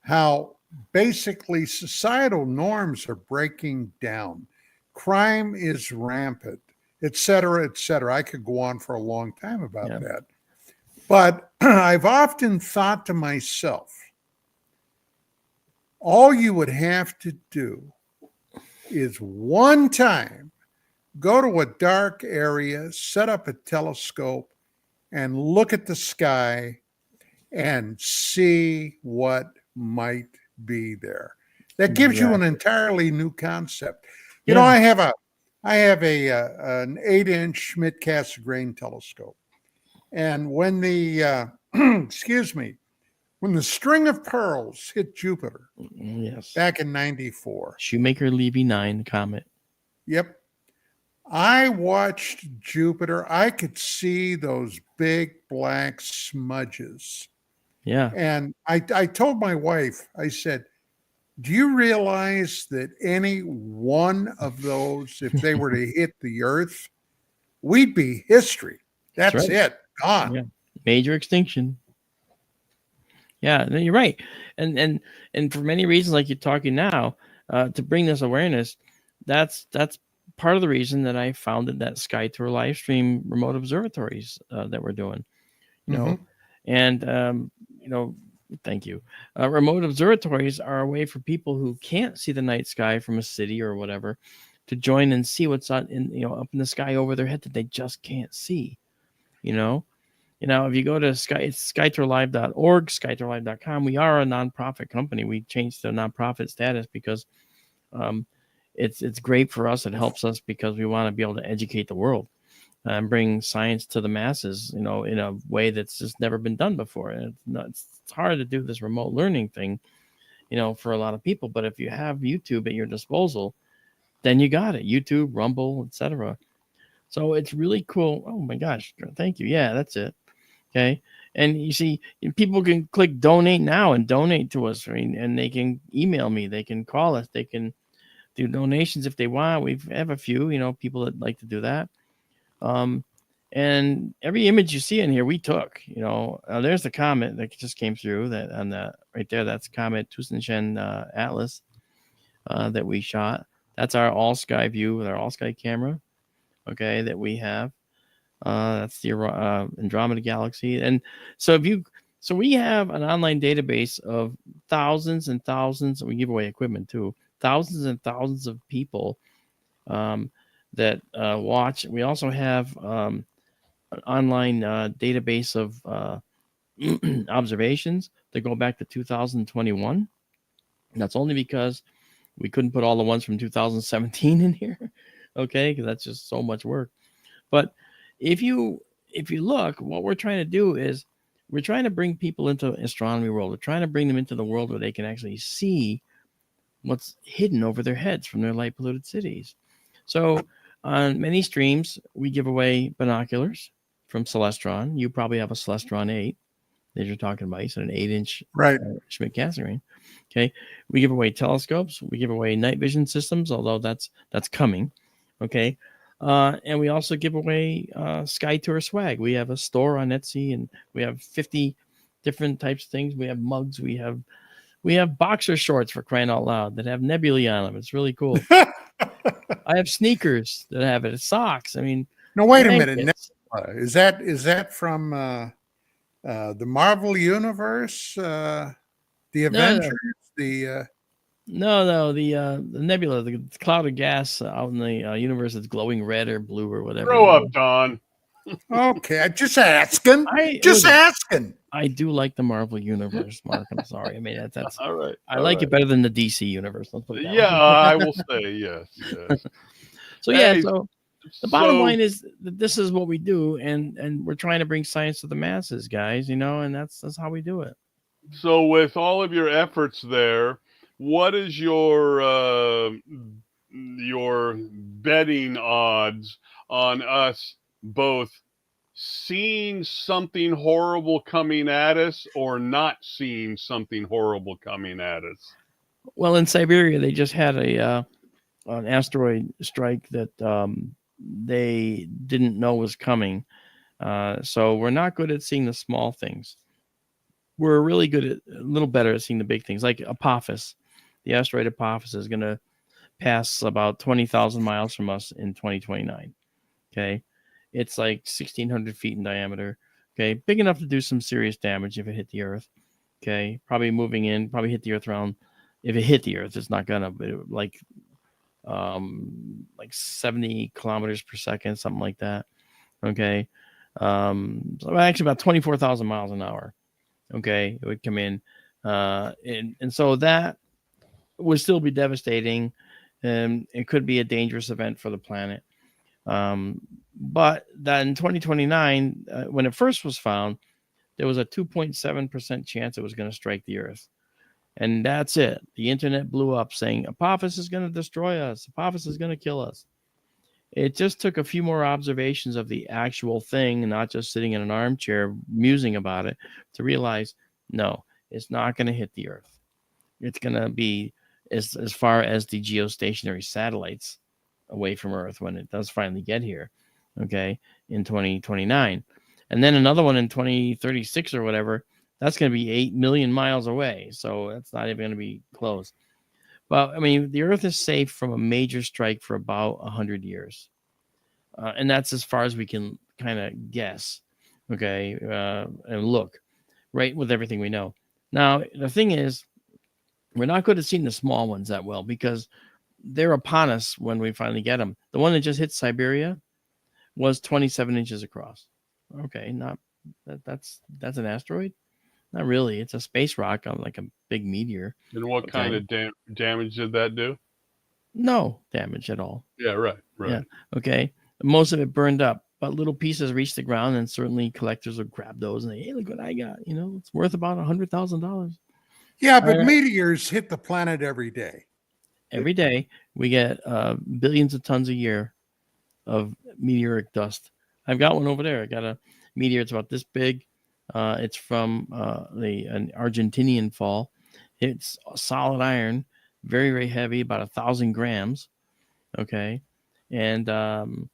how basically societal norms are breaking down. Crime is rampant, et cetera, et cetera. I could go on for a long time about that. But I've often thought to myself, all you would have to do is one time go to a dark area, set up a telescope, and look at the sky and see what might be there. That gives you an entirely new concept. You know, I have an 8-inch Schmidt-Cassegrain telescope, and when the when the string of pearls hit Jupiter, back in '94, Shoemaker-Levy 9 comet. Yep. I watched Jupiter. I could see those big black smudges Yeah. And I told my wife, I said, do you realize that any one of those, if they were to hit the Earth, we'd be history. That's right. it. Gone. Yeah. Major extinction. Yeah, no, you're right. And for many reasons, like you're talking now, to bring this awareness, that's part of the reason that I founded that SkyTour live stream remote observatories that we're doing. You know, and you know, thank you. Remote observatories are a way for people who can't see the night sky from a city or whatever to join and see what's up in the sky over their head that they just can't see. You know, if you go to it's skytourlive.org, skytourlive.com. We are a nonprofit company. We changed the nonprofit status because it's great for us. It helps us because we want to be able to educate the world and bring science to the masses, in a way that's just never been done before. And it's hard to do this remote learning thing, for a lot of people. But if you have YouTube at your disposal, then you got it. YouTube, Rumble, etc. So it's really cool. Oh my gosh. Thank you. Yeah, that's it. Okay. And you see, people can click donate now and donate to us, and they can email me. They can call us. They can do donations if they want. We have a few, people that like to do that. And every image you see in here, we took, there's the comet that just came through that on the right there. That's comet Tucson Atlas that we shot. That's our all sky view with our all sky camera. Okay. That we have. That's the Andromeda Galaxy. And so we have an online database of thousands and thousands. We give away equipment too. Thousands and thousands of people that watch. We also have an online database of observations that go back to 2021. And that's only because we couldn't put all the ones from 2017 in here. Okay, because that's just so much work. But if you look, what we're trying to do is we're trying to bring people into the astronomy world. We're trying to bring them into the world where they can actually see what's hidden over their heads from their light polluted cities. So on many streams, we give away binoculars from Celestron. You probably have a Celestron 8 that you're talking about. You said an 8-inch Schmidt-Cassegrain. Okay. We give away telescopes. We give away night vision systems, although that's coming. Okay. And we also give away SkyTour swag. We have a store on Etsy, and we have 50 different types of things. We have mugs. We have boxer shorts, for crying out loud, that have nebulae on them. It's really cool. I have sneakers that have it. Socks. I mean, no, wait a minute. Is that from the Marvel Universe? The Avengers? No. The nebula, the cloud of gas out in the universe that's glowing red or blue or whatever. Grow up, Don. Okay, just asking. Asking. I do like the Marvel Universe, Mark. I'm sorry. I mean, that's all right. I like it better than the DC Universe. Let's put it that way. I will say yes. So so the bottom line is that this is what we do, and we're trying to bring science to the masses, guys. And that's how we do it. So with all of your efforts there, what is your betting odds on us both seeing something horrible coming at us or not seeing something horrible coming at us? Well, in Siberia, they just had an asteroid strike that they didn't know was coming. So we're not good at seeing the small things. We're really good at a little better at seeing the big things, like Apophis. The asteroid Apophis is going to pass about 20,000 miles from us in 2029. Okay. It's like 1,600 feet in diameter. Okay. Big enough to do some serious damage if it hit the Earth. Okay. Probably hit the Earth around, if it hit the Earth, it's not going to, like 70 kilometers per second, something like that. Okay. So actually about 24,000 miles an hour. Okay. It would come in. And so that would still be devastating, and it could be a dangerous event for the planet. But that in 2029, when it first was found, there was a 2.7% chance it was going to strike the Earth. And that's it. The internet blew up saying Apophis is going to destroy us. Apophis is going to kill us. It just took a few more observations of the actual thing, and not just sitting in an armchair musing about it, to realize, No, it's not going to hit the Earth. It's going to be as far as the geostationary satellites away from Earth when it does finally get here, okay, in 2029. And then another one in 2036 or whatever, that's going to be 8 million miles away. So that's not even going to be close. But, I mean, the Earth is safe from a major strike for about 100 years. And that's as far as we can kind of guess, okay, and look, right, with everything we know. Now, the thing is, we're not good at seeing the small ones that well because they're upon us when we finally get them. The one that just hit Siberia was 27 inches across. Okay, not that's an asteroid? Not really. It's a space rock on like a big meteor. And what kind of damage did that do? No damage at all. Yeah, right. Yeah, okay. Most of it burned up, but little pieces reached the ground, and certainly collectors would grab those and hey, look what I got. You know, it's worth about $100,000. Yeah, but meteors hit the planet every day. Every day we get billions of tons a year of meteoric dust. I've got one over there. I got a meteor. It's about this big. It's from an Argentinian fall. It's solid iron, very, very heavy, about 1,000 grams. Okay. And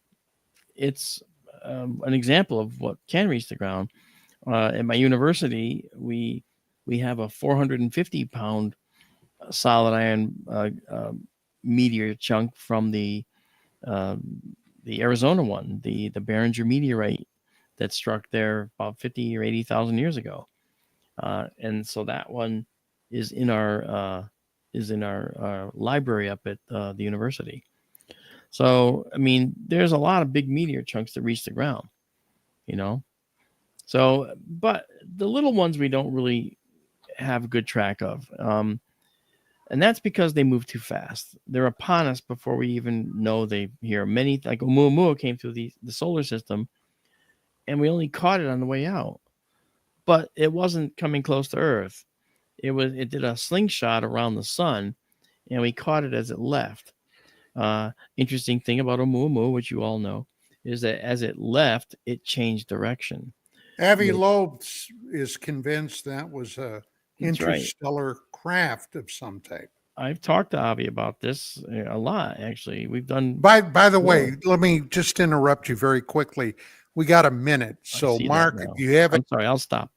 it's an example of what can reach the ground. At my university, we have a 450-pound solid iron meteor chunk from the Arizona one, the Behringer meteorite that struck there about 50 or 80,000 years ago, and so that one is in our library up at the university. So I mean, there's a lot of big meteor chunks that reach the ground, you know. So, but the little ones we don't really have a good track of. And that's because they move too fast. They're upon us before we even know they're here. Many, like Oumuamua, came through the solar system, and we only caught it on the way out. But it wasn't coming close to Earth. It did a slingshot around the sun, and we caught it as it left. Interesting thing about Oumuamua, which you all know, is that as it left, it changed direction. Avi Loeb is convinced that was a interstellar craft of some type. I've talked to Avi about this a lot, actually. We've done. By the way, let me just interrupt you very quickly. We got a minute, so Mark, if you have, I'm sorry, I'll stop.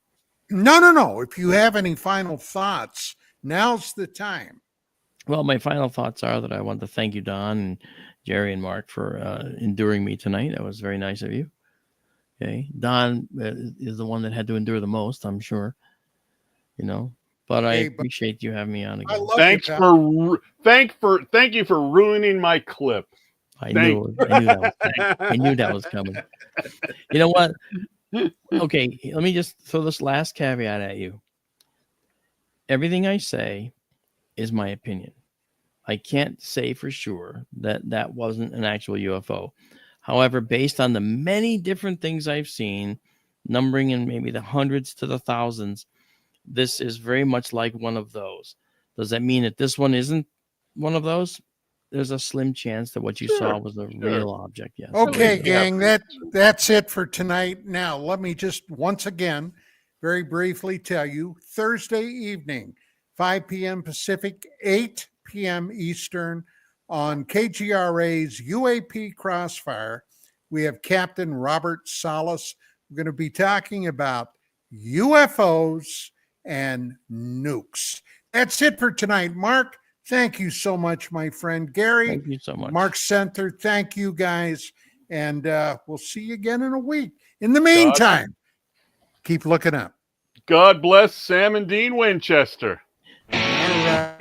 No. If you have any final thoughts, now's the time. Well, my final thoughts are that I want to thank you, Don and Jerry and Mark, for enduring me tonight. That was very nice of you. Okay, Don is the one that had to endure the most, I'm sure. You know, but I appreciate you having me on again. Thank you for ruining my clip. I knew that was coming. You know what? Okay, let me just throw this last caveat at you. Everything I say is my opinion. I can't say for sure that wasn't an actual UFO. However, based on the many different things I've seen, numbering in maybe the hundreds to the thousands, this is very much like one of those. Does that mean that this one isn't one of those? There's a slim chance that what you saw was a real object. Yes. Okay, gang, that's it for tonight. Now, let me just once again very briefly tell you, Thursday evening, 5 p.m. Pacific, 8 p.m. Eastern, on KGRA's UAP Crossfire, we have Captain Robert Salas. We're going to be talking about UFOs and nukes. That's it for tonight. Mark, thank you so much, my friend. Gary, thank you so much. Mark Center, thank you guys. And we'll see you again in a week. In the meantime, keep looking up. God bless Sam and Dean Winchester. All right.